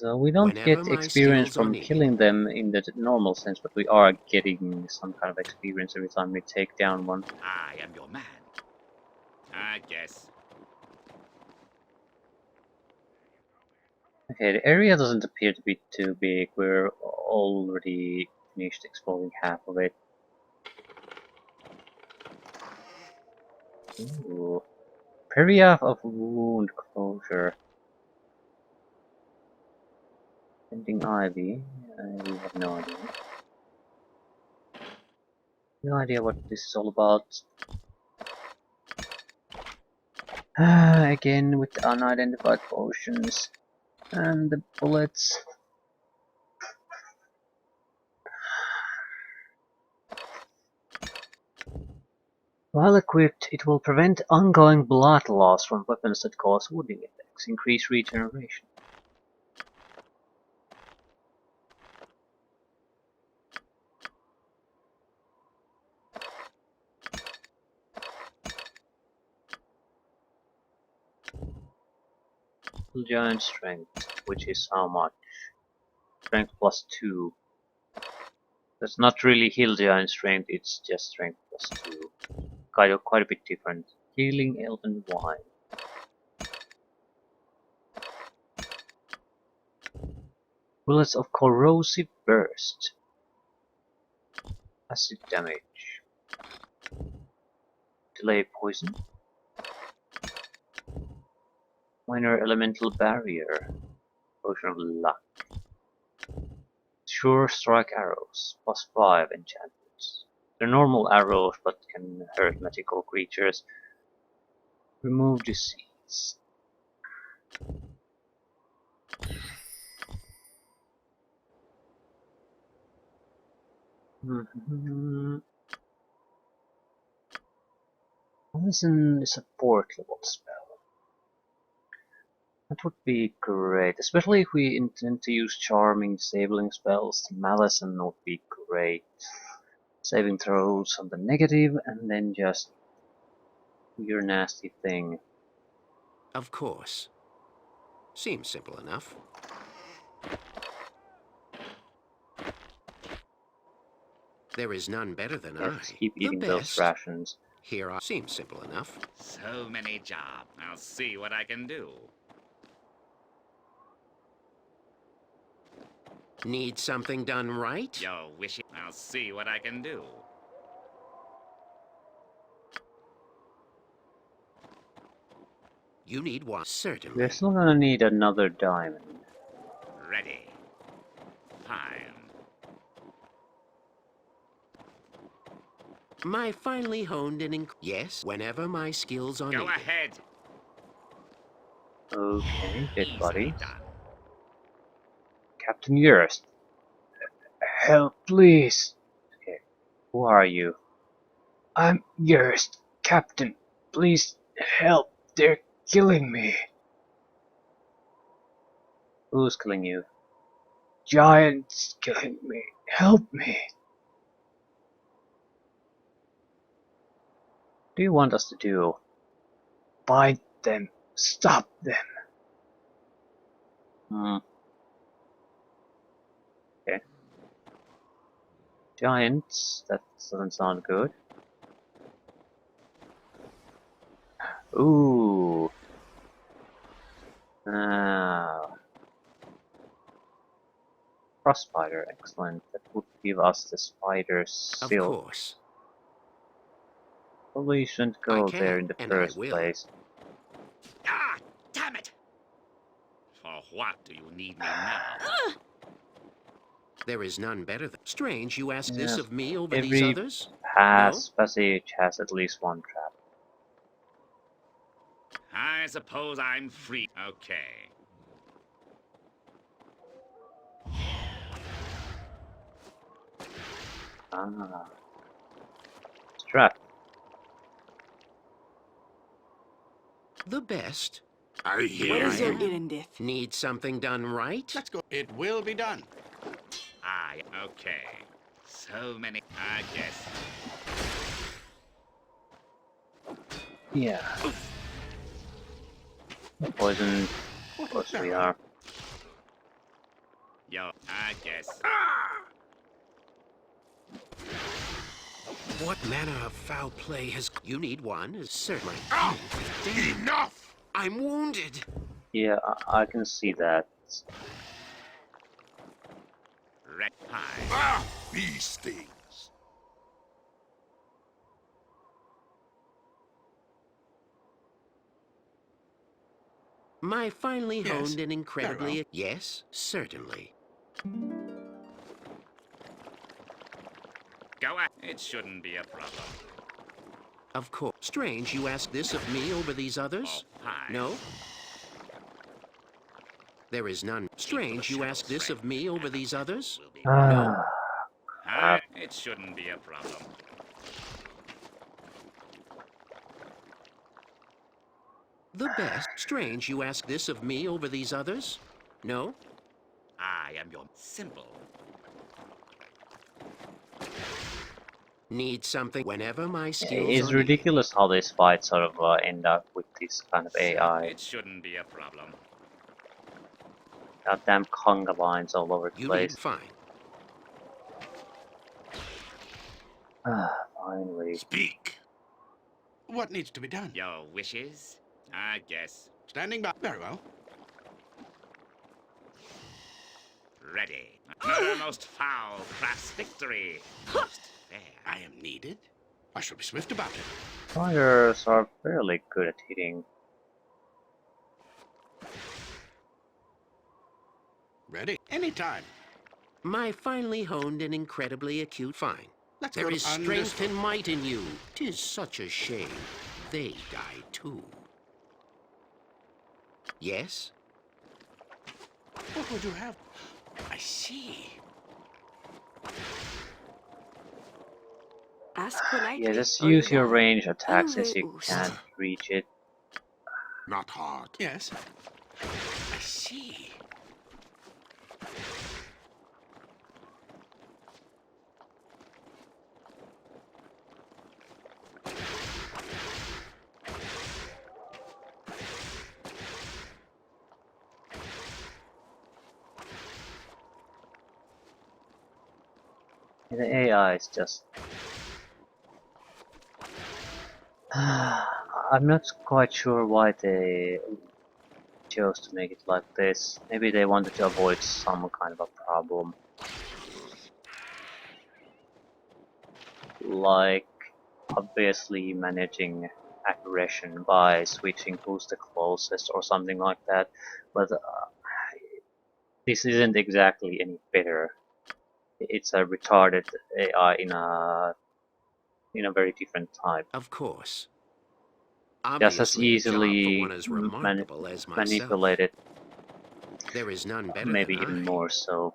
So we don't Whenever get my experience skills are from needed. killing them in the normal sense, but we are getting some kind of experience every time we take down one. I am your man. I guess. Okay, the area doesn't appear to be too big. We're already finished exploring half of it. Ooh. Area of wound closure. Ending ivy. We have no idea. No idea what this is all about. Again with the unidentified potions and the bullets. While equipped, it will prevent ongoing blood loss from weapons that cause wounding effects, increase regeneration. Giant strength, which is how much? Strength plus 2. That's not really heal giant strength, it's just strength plus 2. Quite a bit different. Healing elven wine. Bullets of corrosive burst. Acid damage. Delay poison. Minor elemental barrier. Potion of luck. Sure strike arrows. Plus 5 enchantments. They're normal arrows but can hurt magical creatures. Remove disease. Poison is a 4th level spell. That would be great, especially if we intend to use charming, disabling spells. Malison would be great. Saving throws on the negative, and then just do your nasty thing. Of course. Seems simple enough. There is none better than Let's I. keep The eating those best. rations. Here I seems simple enough. So many jobs. I'll see what I can do. Need something done right? Yo, wishing. I'll see what I can do. You need one. Certainly. We're still gonna need another diamond. Ready. Time. My finely honed and yes, whenever my skills are Go needed. ahead. Okay, dead Easily bodies. done. Captain Yurst. Help, please. Okay, who are you? I'm Yurst, Captain. Please help. They're killing me. Who's killing you? Giants killing me. Help me. What do you want us to do? Fight them. Stop them. Okay. Giants. That doesn't sound good. Ooh. Ah. Frost spider. Excellent. That would give us the spider Of silk. course. Probably shouldn't I go can, there in the and I first will. place. Ah, damn it! For what do you need me now? There is none better than. Strange you ask this Yes, of me over these every others? passage has at least one trap. I suppose I'm free. Okay. Ah. Trap. The best. I What hear is your you. errandeth? Need something done right? Let's go. It will be done. Okay. So many. I guess. Yeah. Poison. Of course we are. I guess. What manner of foul play has... You need one, certainly. Enough! I'm wounded. Yeah, I can see that. Red pie. Ah! These things. My finely Yes, honed and incredibly... well. Yes, certainly. Go ahead. It shouldn't be a problem. Of course. Strange you ask this of me over these others? Oh, pie. No? There is none. Strange you ask this of me over these others? Will be No? It shouldn't be a problem. The best. Strange you ask this of me over these others? No? I am your simple. Need something whenever my skills It's are needed. ridiculous how these fights sort of end up with this kind of AI. It shouldn't be a problem. Goddamn conga lines all over the You place. need... Fine. Finally. Speak. What needs to be done? Your wishes? I guess. Standing by. Very well. Ready. Another most foul crass victory. Most fair. I am needed. I shall be swift about it. Fighters are fairly good at hitting. Ready? Anytime. My finely honed and incredibly acute... Fine. Let's There go is to strength and might in you. 'Tis such a shame. They die too. Yes? What would you have? I see. Ask politely. Yeah, just or you use your die. range attack since you Oost. can't reach it. Not hard. Yes. I see. The AI is just... I'm not quite sure why they chose to make it like this. Maybe they wanted to avoid some kind of a problem. Like, obviously managing aggression by switching who's the closest or something like that. But this isn't exactly any better. It's a retarded AI in a very different type. Of course. Just as Obviously, a job for easily one as remarkable as myself. manipulated, There is none better maybe than even I. more so.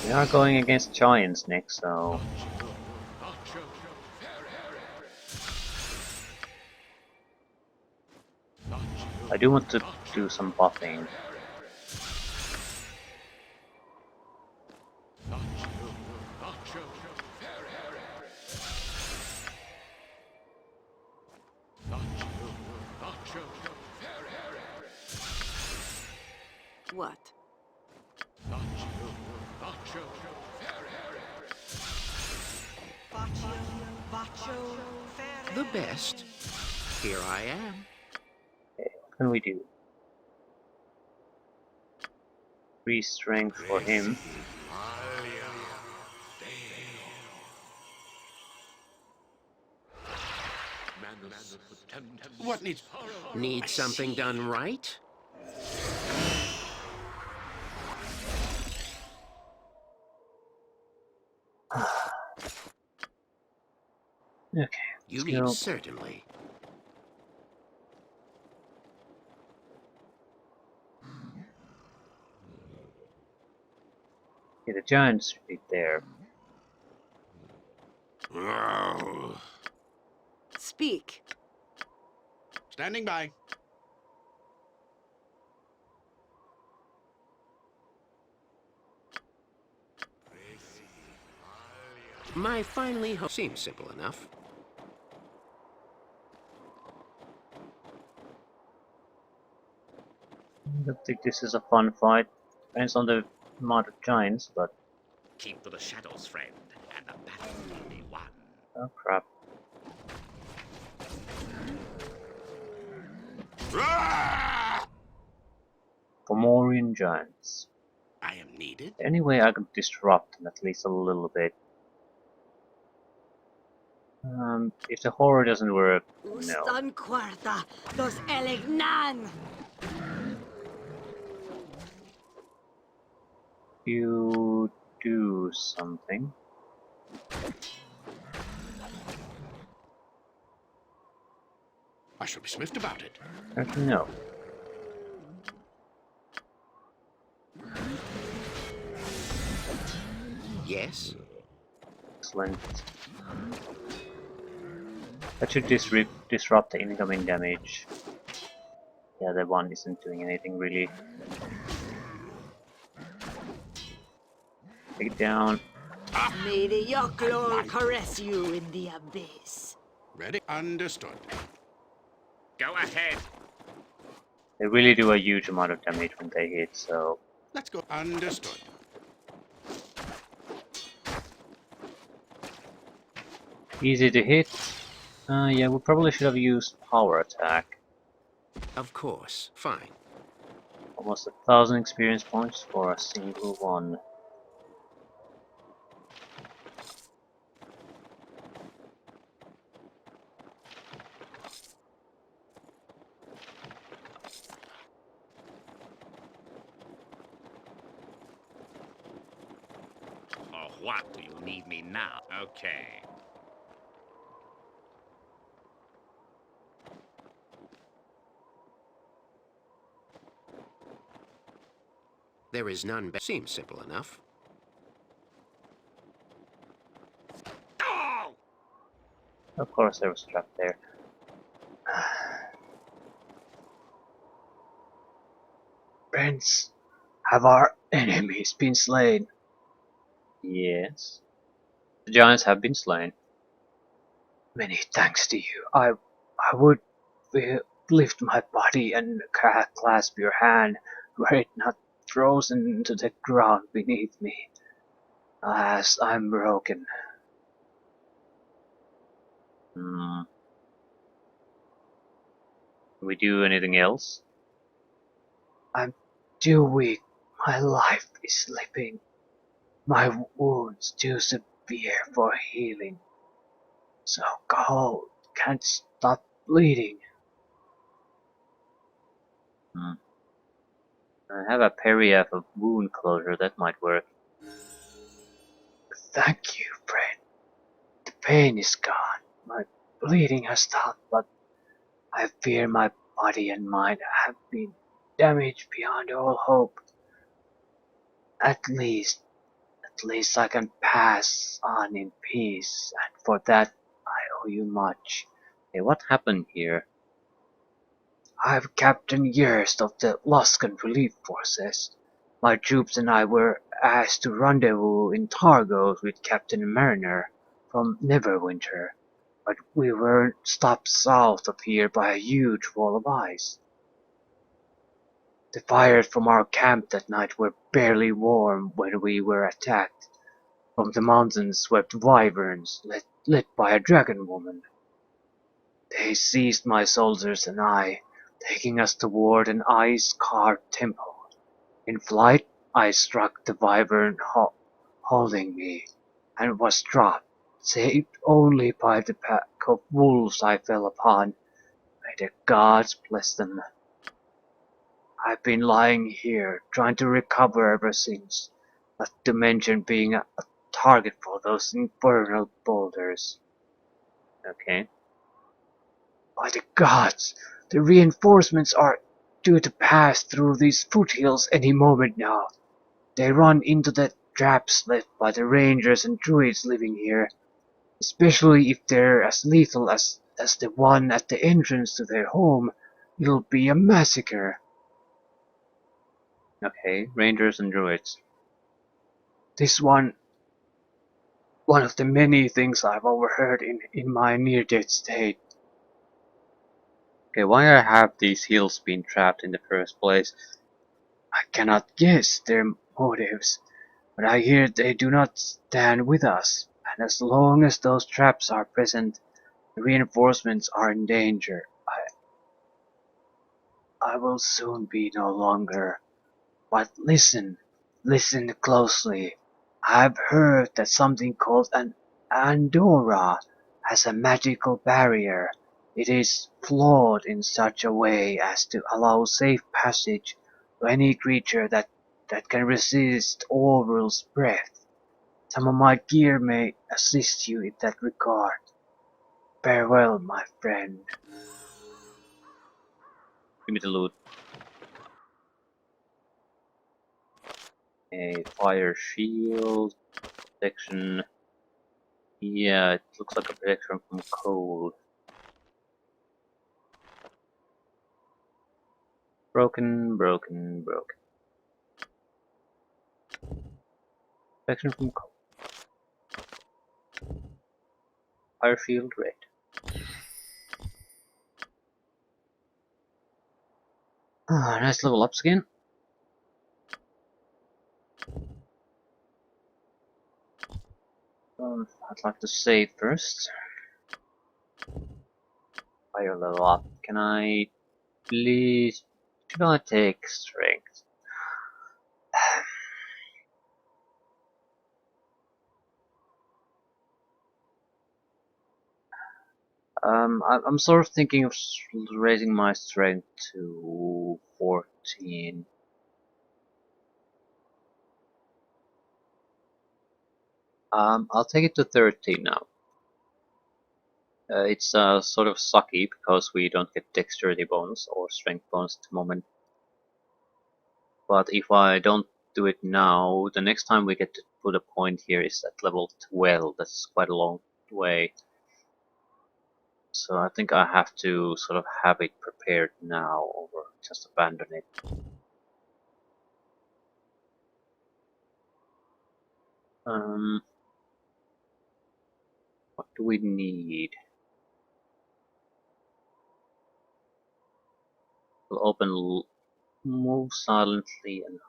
We are going against giants next, so I do want to do some buffing. What? The best. Here I am. What can we do? 3 strength for him. What needs... Need something done right? Okay, You let's need go. certainly. Okay, the giants should be there. Oh. Speak. Standing by. My finally home seems simple enough. I don't think this is a fun fight. Depends on the amount of giants, but Keep to the shadows, friend, and the battle will be won. oh crap. Fomorian giants. I am needed. Anyway, I could disrupt them at least a little bit. If the horror doesn't work, no. Ustan cuarta, los elignan! You do something. I shall be swift about it. Actually, no. Yes? Excellent. That should disrupt the incoming damage. Yeah, that one isn't doing anything really. Take it down. May the Yoklol caress you in the abyss. Ready? Understood. Go ahead. They really do a huge amount of damage when they hit, so Let's go. Understood. easy to hit. Yeah, we probably should have used power attack. Of course. Fine. Almost 1,000 experience points for a single one. Oh, what do you need me now? Okay. There is none. Seems simple enough. Oh! Of course there was a trap there. Friends, have our enemies been slain? Yes. The giants have been slain. Many thanks to you. I would lift my body and clasp your hand were it not frozen into the ground beneath me. Alas, I'm broken. Hmm. Can we do anything else? I'm too weak. My life is slipping. My wounds too severe for healing. So cold, can't stop bleeding. Hmm. I have a periaph of wound closure, that might work. Thank you, friend. The pain is gone. My bleeding has stopped, but I fear my body and mind have been damaged beyond all hope. At least I can pass on in peace, and for that I owe you much. Hey, what happened here? I've captained years of the Luskan relief forces. My troops and I were asked to rendezvous in Targos with Captain Mariner from Neverwinter, but we were stopped south of here by a huge wall of ice. The fires from our camp that night were barely warm when we were attacked. From the mountains swept wyverns, led by a dragon woman. They seized my soldiers and I, taking us toward an ice-carved temple. In flight, I struck the wyvern holding me, and was dropped, saved only by the pack of wolves I fell upon. May the gods bless them. I've been lying here, trying to recover ever since, not to mention being a target for those infernal boulders. Okay. By the gods, the reinforcements are due to pass through these foothills any moment now. They run into the traps left by the rangers and druids living here, especially if they're as lethal as the one at the entrance to their home. It'll be a massacre. Okay, rangers and druids. This one one of the many things I've overheard in my near-death state. Okay, why I have these hills been trapped in the first place? I cannot guess their motives, but I hear they do not stand with us, and as long as those traps are present, the reinforcements are in danger. I will soon be no longer. But listen closely. I've heard that something called an Andorra has a magical barrier. It is flawed in such a way as to allow safe passage to any creature that can resist Orville's breath. Some of my gear may assist you in that regard. Farewell, my friend. Give me the loot. A fire shield, protection. Yeah, it looks like a protection from cold. Broken. Protection from cold. Fire shield red. Ah, nice level up skin. I'd like to save first. Fire level up. Can I please? Should I take strength? I'm sort of thinking of raising my strength to 14. I'll take it to 13 now. It's sort of sucky because we don't get dexterity bonus or strength bonus at the moment. But if I don't do it now, the next time we get to put a point here is at level 12. That's quite a long way. So I think I have to sort of have it prepared now or just abandon it. What do we need? We'll open move silently and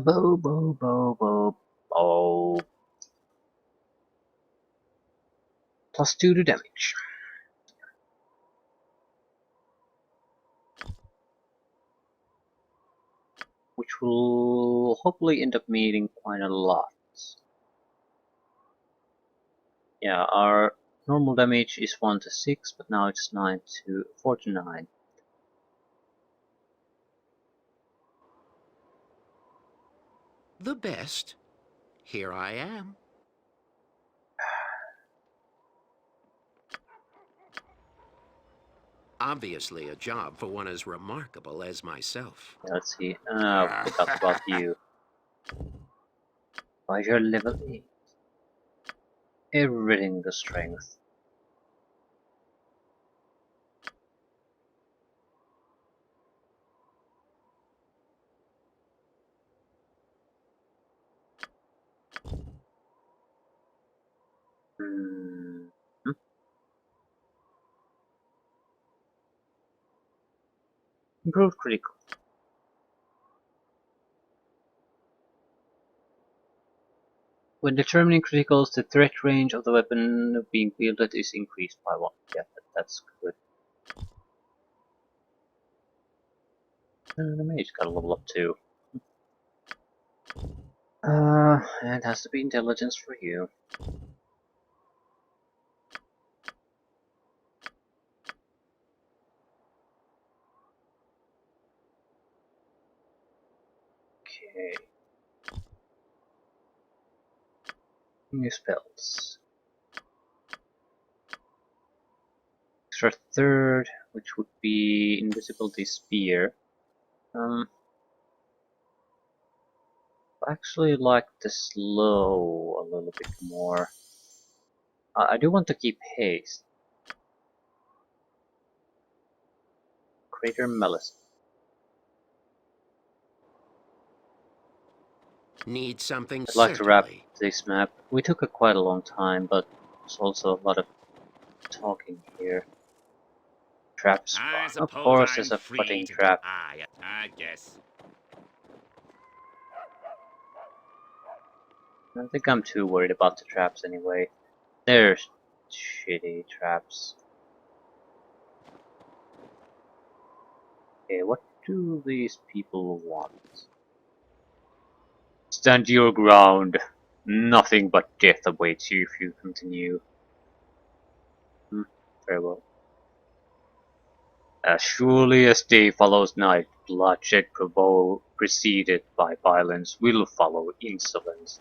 bow. +2 to damage. Which will hopefully end up meeting quite a lot. Yeah, our normal damage is 1 to 6, but now it's 4 to 9. The best. Here I am. Obviously a job for one as remarkable as myself. Yeah, let's see. Forgot about you. By your level 8. Everything the strength. Hmm. Improved critical. When determining criticals, the threat range of the weapon being wielded is increased by 1. Yeah, that's good. The mage got a level up too. And it has to be intelligence for you. Okay. New spells. Extra third, which would be invisibility spear. I actually like the slow a little bit more. I do want to keep haste. Crater Melis. Need something? I'd like to wrap Certainly. this map. We took quite a long time, but there's also a lot of talking here. Traps. I Of suppose course, there's I'm a free fucking to trap. I guess. I don't think I'm too worried about the traps anyway. They're shitty traps. Okay, what do these people want? Stand your ground. Nothing but death awaits you if you continue. Very well. As surely as day follows night, bloodshed preceded by violence will follow insolence.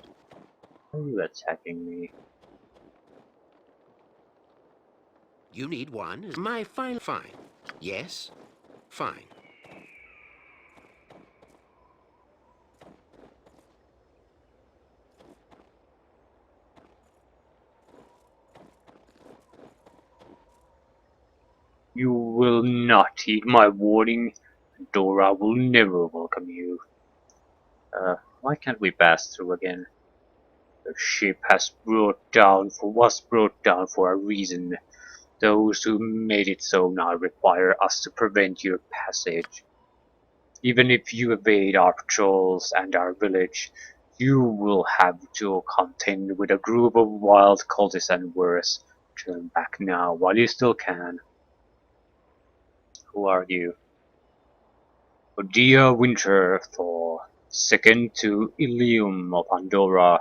Are you attacking me? You need one? My fine. Fine. Yes? Fine. You will not heed my warning. Dora will never welcome you. Why can't we pass through again? The ship was brought down for a reason. Those who made it so now require us to prevent your passage. Even if you evade our patrols and our village, you will have to contend with a group of wild cultists and worse. Turn back now while you still can. Who are you? Odia Winterthor, second to Ilium of Pandora.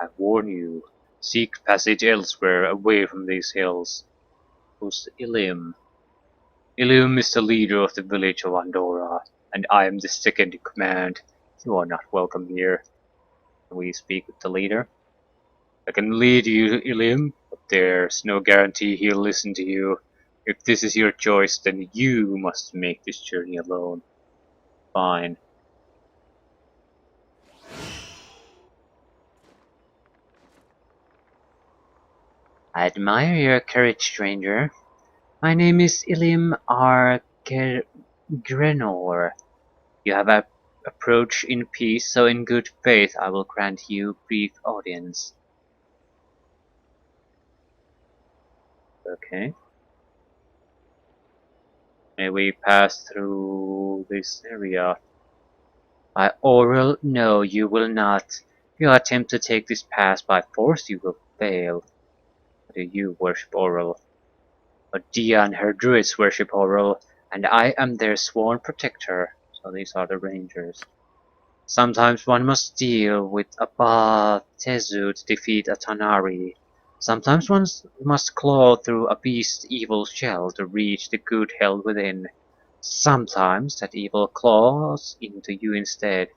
I warn you, seek passage elsewhere away from these hills. Who's Ilium? Ilium is the leader of the village of Andorra, and I am the second in command. You are not welcome here. Can we speak with the leader? I can lead you, Ilium, but there's no guarantee he'll listen to you. If this is your choice, then you must make this journey alone. Fine. I admire your courage, stranger. My name is Ilium Grenor. You have approached in peace, so in good faith I will grant you brief audience. Okay. May we pass through this area? By Oral, no, you will not. If you attempt to take this pass by force, you will fail. Do you worship Oral? But Dia and her druids worship Oral, and I am their sworn protector. So these are the rangers. Sometimes one must deal with a Tezu to defeat a Tanari. Sometimes one must claw through a beast's evil shell to reach the good held within. Sometimes that evil claws into you instead.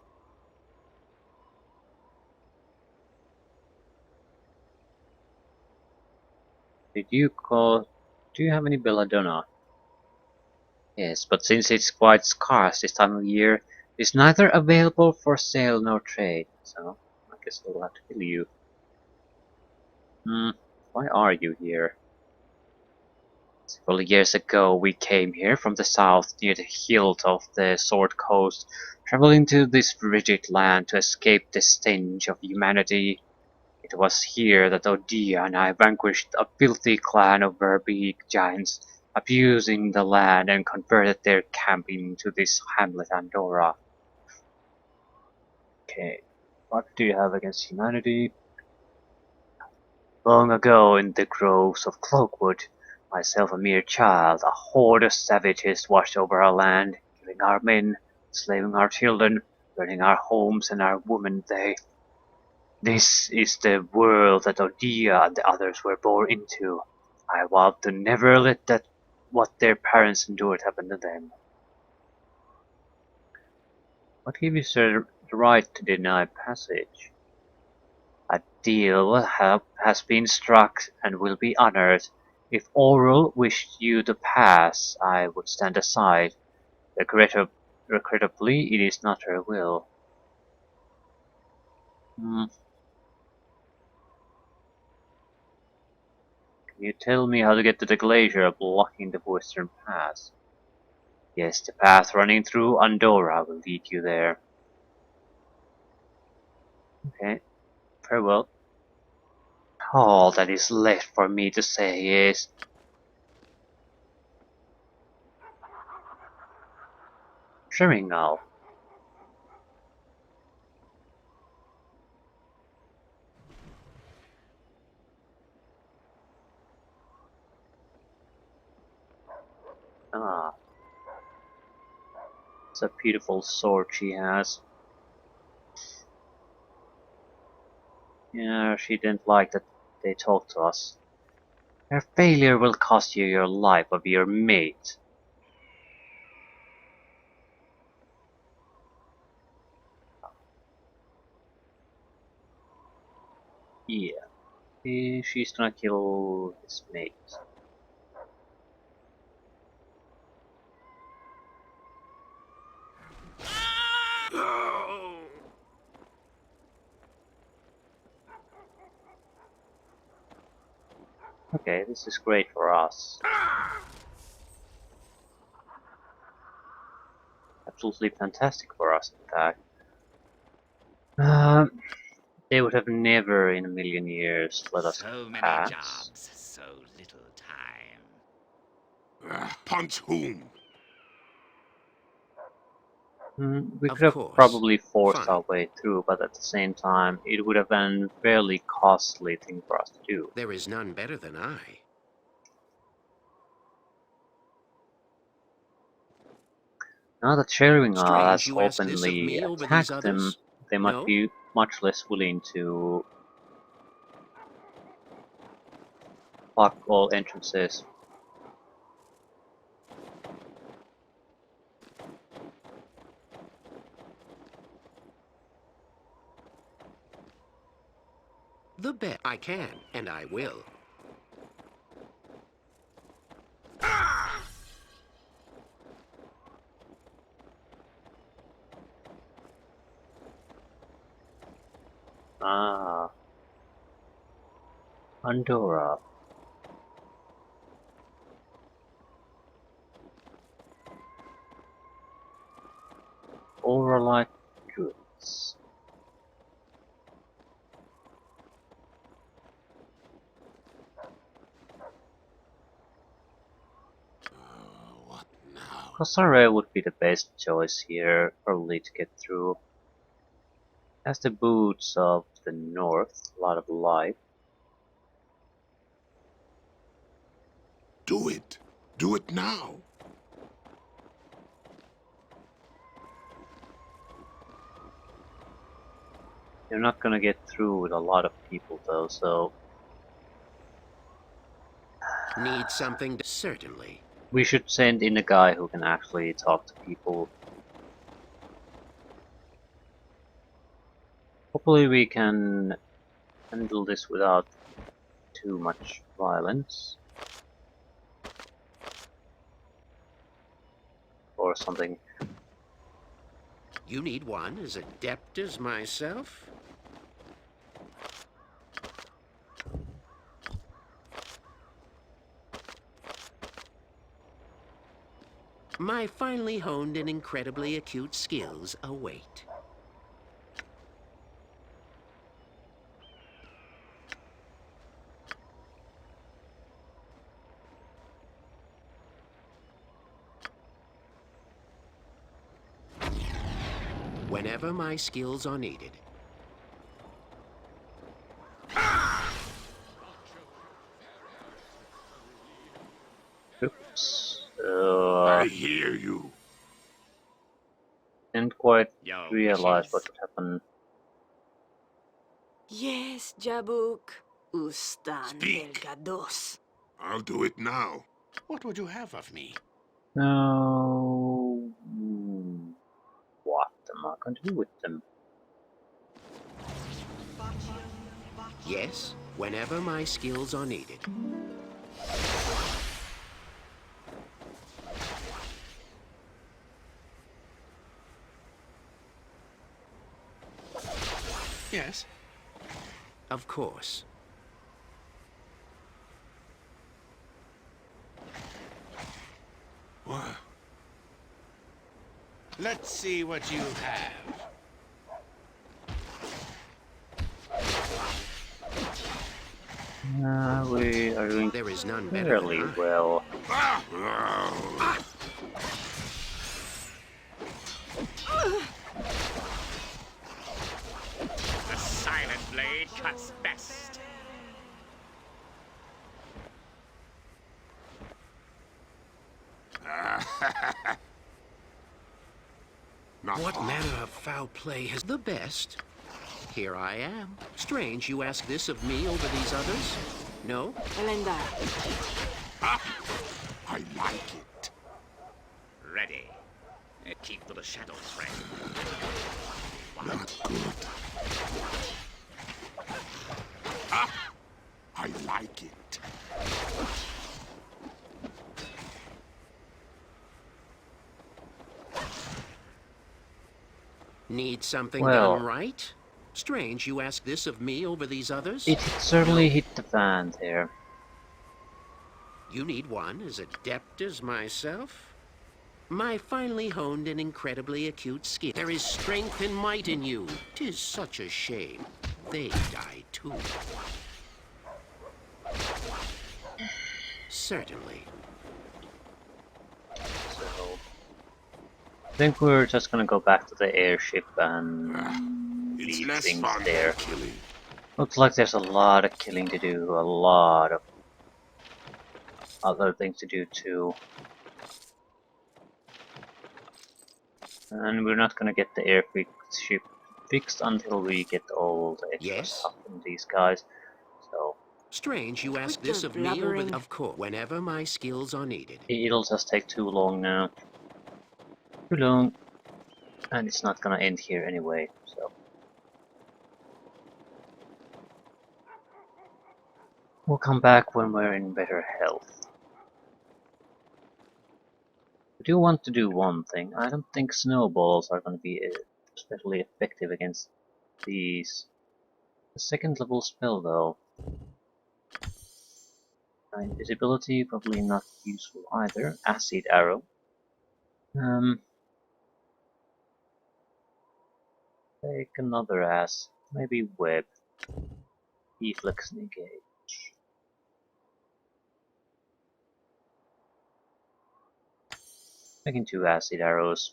Do you have any belladonna? Yes, but since it's quite scarce this time of year, it's neither available for sale nor trade, so I guess we'll have to kill you. Why are you here? Several years ago we came here from the south near the hilt of the Sword Coast, traveling to this frigid land to escape the stench of humanity. It was here that Odia and I vanquished a filthy clan of Verbeek giants, abusing the land and converted their camp into this hamlet Andorra. Okay, what do you have against humanity? Long ago in the groves of Cloakwood, myself a mere child, a horde of savages washed over our land, killing our men, enslaving our children, burning our homes and our women. This is the world that Odia and the others were born into. I vowed to never let that what their parents endured happen to them. What gave you the right to deny passage? A deal has been struck and will be honored. If Oral wished you to pass, I would stand aside. Regrettably, it is not her will. Hmm. You tell me how to get to the glacier blocking the western pass. Yes, the path running through Andorra will lead you there. Okay, very well. All that is left for me to say is... Trimming now. Ah. It's a beautiful sword she has. Yeah, she didn't like that they talked to us. Your failure will cost you your life of your mate. Yeah. She's gonna kill his mate. Okay, this is great for us. Absolutely fantastic for us, in fact. They would have never in a million years let us So many pass. jobs, so little time. Punch whom? We Of could have course. probably forced Fine. our way through, but at the same time, it would have been a fairly costly thing for us to do. There is none better than I. Now that Sheringhal Strange has you ask this of openly me over these attacked them, others? they might No? be much less willing to block all entrances. The bet I can, and I will. Ah, Andorra. Overlike goods. What now? Kosare would be the best choice here, probably to get through. Has the boots of the north, a lot of life. Do it. Do it now. You're not gonna get through with a lot of people though, so Need something to... Certainly. we should send in a guy who can actually talk to people. Hopefully we can handle this without too much violence. Or something. You need one as adept as myself? My finely honed and incredibly acute skills await. Whenever my skills are needed. Oops. I hear you. Didn't quite Your realize what wishes. would happen. Yes, Jabuk. Ustan Speak. delgados. I'll do it now. What would you have of me? No. What am I going to do with them? Yes, whenever my skills are needed. Yes. Of course. Let's see what you have. We are doing There is none better fairly than I. well. The silent blade cuts best. What manner of foul play has the best? Here I am. Strange you ask this of me over these others? No? Elenda. I like it. Ready. Keep to the shadows, friend. Not good. I like it. Need something Well. done right? Strange you ask this of me over these others? It certainly hit the fan there. You need one as adept as myself? My finely honed and incredibly acute skill. There is strength and might in you. 'Tis such a shame. They die too. Certainly. So I think we're just gonna go back to the airship and It's leave less things fun there. than killing. Looks like there's a lot of killing to do, a lot of other things to do too. And we're not gonna get the airship fixed until we get all the extra Yes? stuff from these guys. So Strange you ask Quit this your of me over blabbering. the... Of course, whenever my skills are needed. it'll just take too long now. Too long. And it's not gonna end here anyway, so. We'll come back when we're in better health. I do want to do one thing. I don't think snowballs are going to be especially effective against these. The second level spell though. Invisibility, probably not useful either. Acid arrow. Take another ass. Maybe web. Reflex negate. Making 2 acid arrows.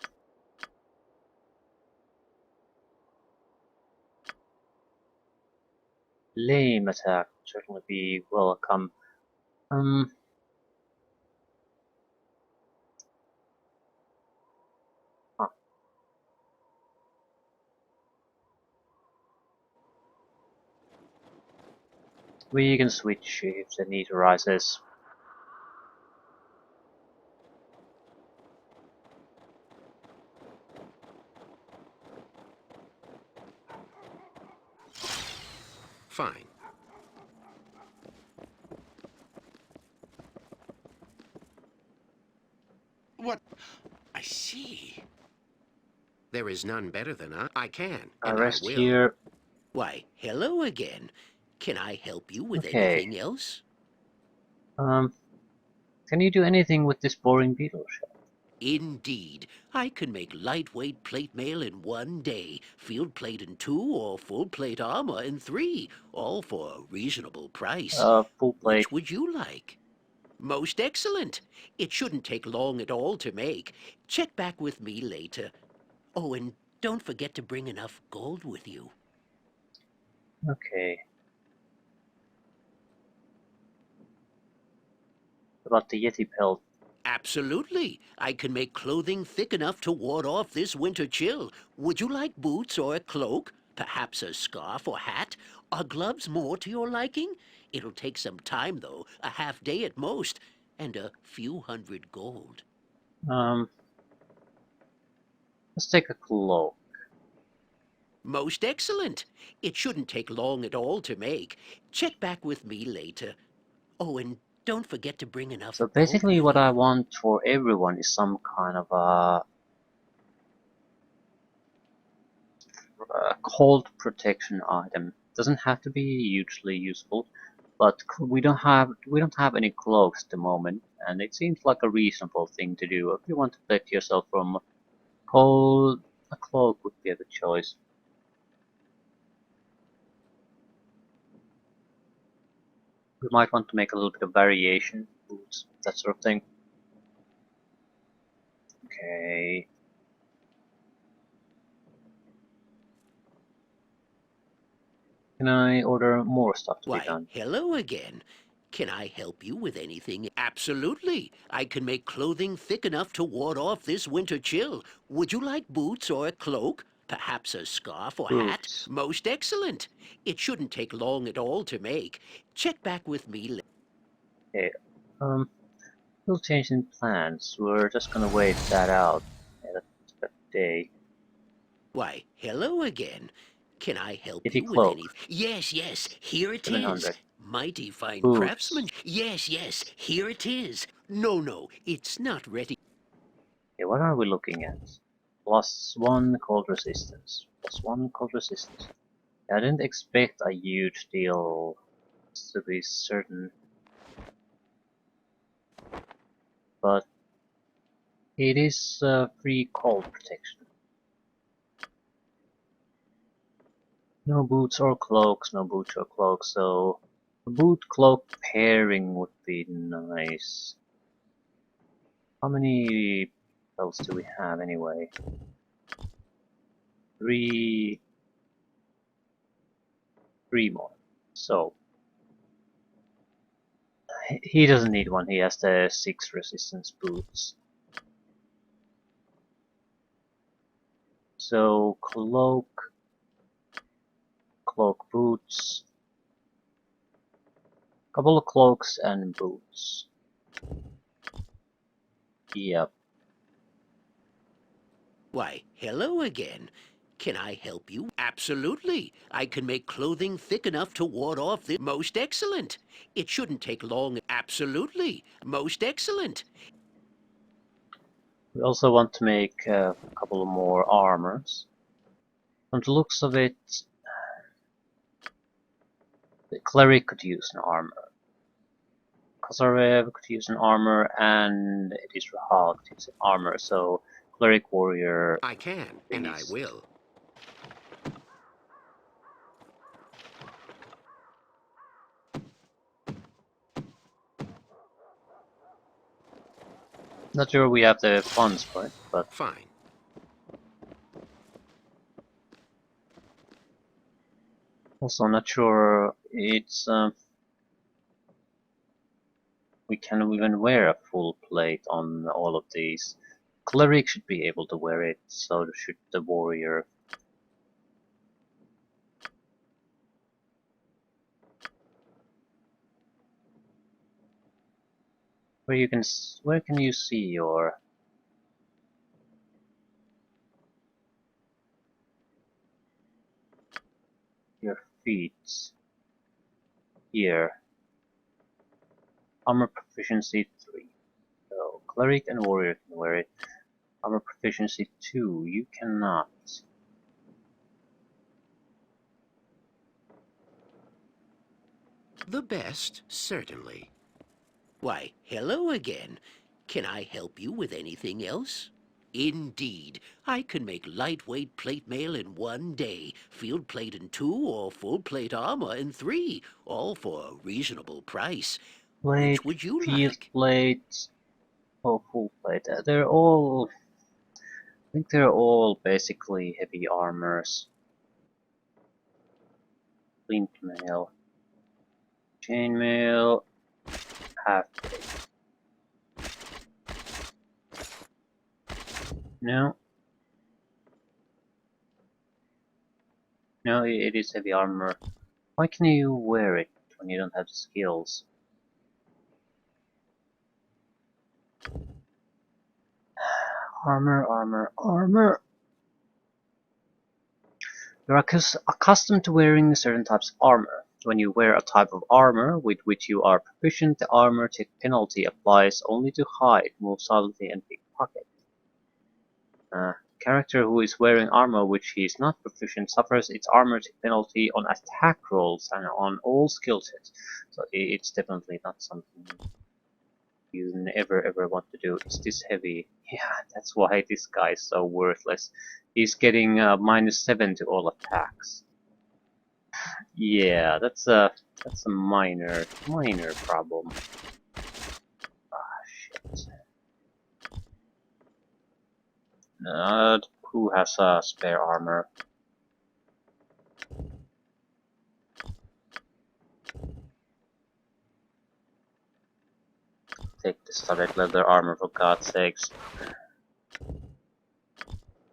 Lame attack would certainly be welcome. Huh. We can switch if the need arises. Fine. What? I see. There is none better than I can, I and rest I will. here. Why, hello again. Can I help you with Okay. anything else? Can you do anything with this boring beetle shell? Indeed. I can make lightweight plate mail in 1 day, field plate in 2, or full plate armor in 3, all for a reasonable price. Full plate. Which would you like? Most excellent. It shouldn't take long at all to make. Check back with me later. Oh, and don't forget to bring enough gold with you. Okay. About the Yeti pelt. Absolutely. I can make clothing thick enough to ward off this winter chill. Would you like boots or a cloak? Perhaps a scarf or hat? Are gloves more to your liking? It'll take some time, though, a half day at most, and a few hundred gold. Let's take a cloak. Most excellent. It shouldn't take long at all to make. Check back with me later. Oh, and don't forget to bring enough So gold basically with what you. I want for everyone is some kind of a cold protection item. Doesn't have to be hugely useful, but we don't have any cloaks at the moment. and it seems like a reasonable thing to do. If you want to protect yourself from cold, a cloak would be a good choice. We might want to make a little bit of variation, boots, that sort of thing. Okay. Can I order more stuff to be Why, done? hello again. Can I help you with anything? Absolutely. I can make clothing thick enough to ward off this winter chill. Would you like boots or a cloak? Perhaps a scarf or hat? Boots. Most excellent. It shouldn't take long at all to make. Check back with me. Okay. We'll change in plans. We're just gonna wait that out. Yeah, that's that day. Why, hello again. Can I help Kitty you with cloak. any? Yes, yes, here it is. 700. Mighty fine Boots. craftsman. Yes, yes, here it is. No, no, it's not ready. Okay, what are we looking at? +1 cold resistance. +1 cold resistance. I didn't expect a huge deal to be certain, but it is free cold protection. No boots or cloaks, no boots or cloaks, so a boot cloak pairing would be nice. How many belts do we have anyway? Three more. So he doesn't need one, he has the 6 resistance boots. So cloak boots, couple of cloaks and boots. Yep. Why, hello again. Can I help you? Absolutely. I can make clothing thick enough to ward off the most excellent. It shouldn't take long. Absolutely. Most excellent. We also want to make a couple of more armors. From the looks of it, the cleric could use an armor. Kozarev could use an armor, and it is Rahal could use an armor. So cleric, warrior, I can, and I priest. will. Not sure we have the funds for it, but Fine. also not sure it's we can even wear a full plate on all of these. Cleric should be able to wear it, so should the warrior. Where can you see your feet? Here. Armor proficiency 3. So cleric and warrior can wear it. Armor proficiency 2, you cannot. The best, certainly. Why, hello again. Can I help you with anything else? Indeed. I can make lightweight plate mail in 1 day, field plate in 2, or full plate armor in 3, all for a reasonable price. Plate, Which would you field like? plate, or full plate. They're all. I think they're all basically heavy armors. Flint mail, chainmail, half plate. No. No, it is heavy armor. Why can you wear it when you don't have skills? Armor, armor, armor. You're accustomed to wearing certain types of armor. When you wear a type of armor with which you are proficient, the armor penalty applies only to hide, move silently, and pickpocket. Character who is wearing armor which he is not proficient suffers its armor penalty on attack rolls and on all skill checks. So it's definitely not something you never ever want to do is this heavy. Yeah, that's why this guy is so worthless. He's getting -7 to all attacks. Yeah, that's a minor problem. Ah, shit. Who has spare armor? Take the studded leather armor for God's sakes.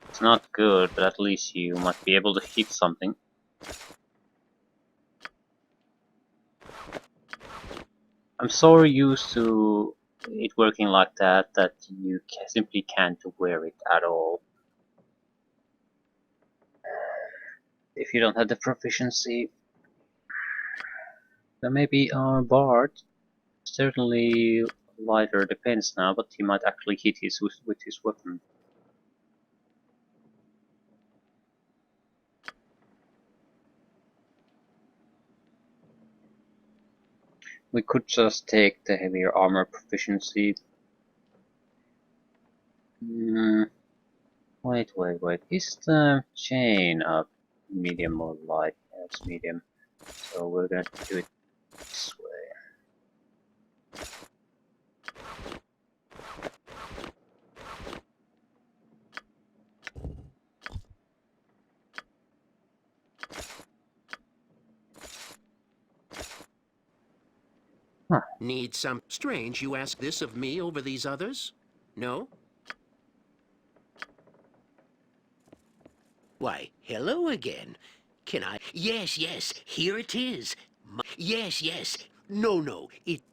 It's not good, but at least you might be able to hit something. I'm so used to it working like that you simply can't wear it at all. If you don't have the proficiency, then maybe our bard certainly lighter defense now, but he might actually hit his with his weapon. We could just take the heavier armor proficiency. Wait. Is the chain up medium or light? Yeah, it's medium. So we're gonna do it this way. Huh. Need some strange you ask this of me over these others? No? Why, hello again. Can I? Yes, here it is. Yes. No, it.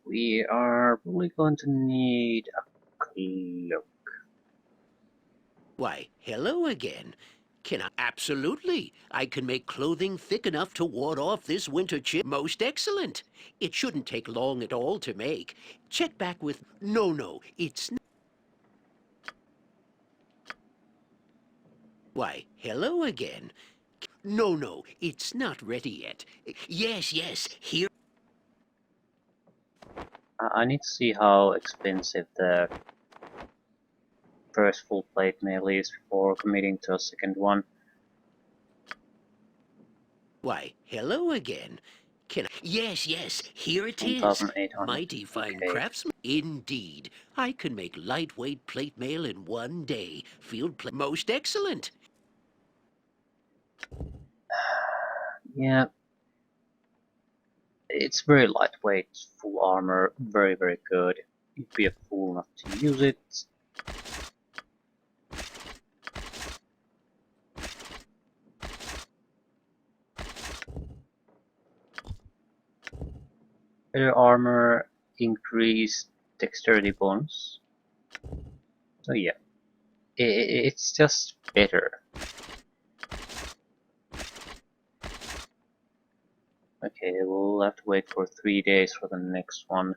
We are probably going to need a cloak. Why, hello again. Can I? Absolutely. I can make clothing thick enough to ward off this winter chill. Most excellent. It shouldn't take long at all to make. Check back with. No, it's. Why, hello again. No, it's not ready yet. Yes, here. I need to see how expensive the first full plate mail is before committing to a second one. Why, hello again. Can I? Yes, here it is. 1,800. Mighty fine Okay. craftsman. Indeed. I can make lightweight plate mail in one day. Field plate. Most excellent. Yeah. It's very lightweight, full armor, very good. You'd be a fool not to use it. Better armor, increased dexterity bonus. So yeah, it's just better. Okay, we'll have to wait for 3 days for the next one.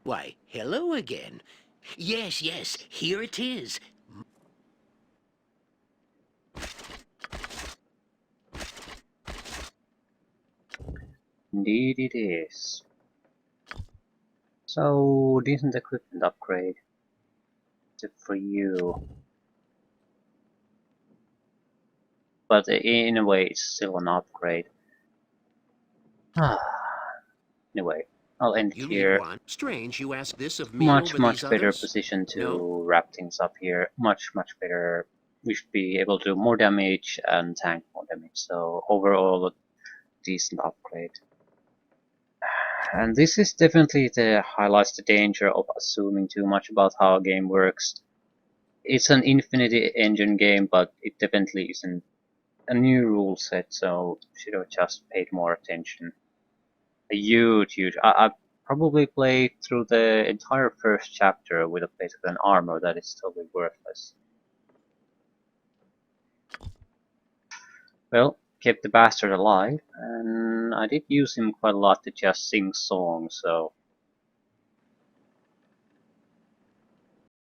Why, hello again. Yes, here it is. Indeed it is. So, decent equipment upgrade. Except for you. But in a way, it's still an upgrade. Anyway, I'll end it You here. need one. Strange you ask this of me over these Much better others? position to No? wrap things up here. Much better. We should be able to do more damage and tank more damage. So overall, a decent upgrade. And this is definitely highlights the danger of assuming too much about how a game works. It's an Infinity Engine game, but it definitely isn't a new rule set, so should have just paid more attention. A huge. Probably play through the entire first chapter with a basically an armor that is totally worthless. Well, kept the bastard alive, and I did use him quite a lot to just sing songs, so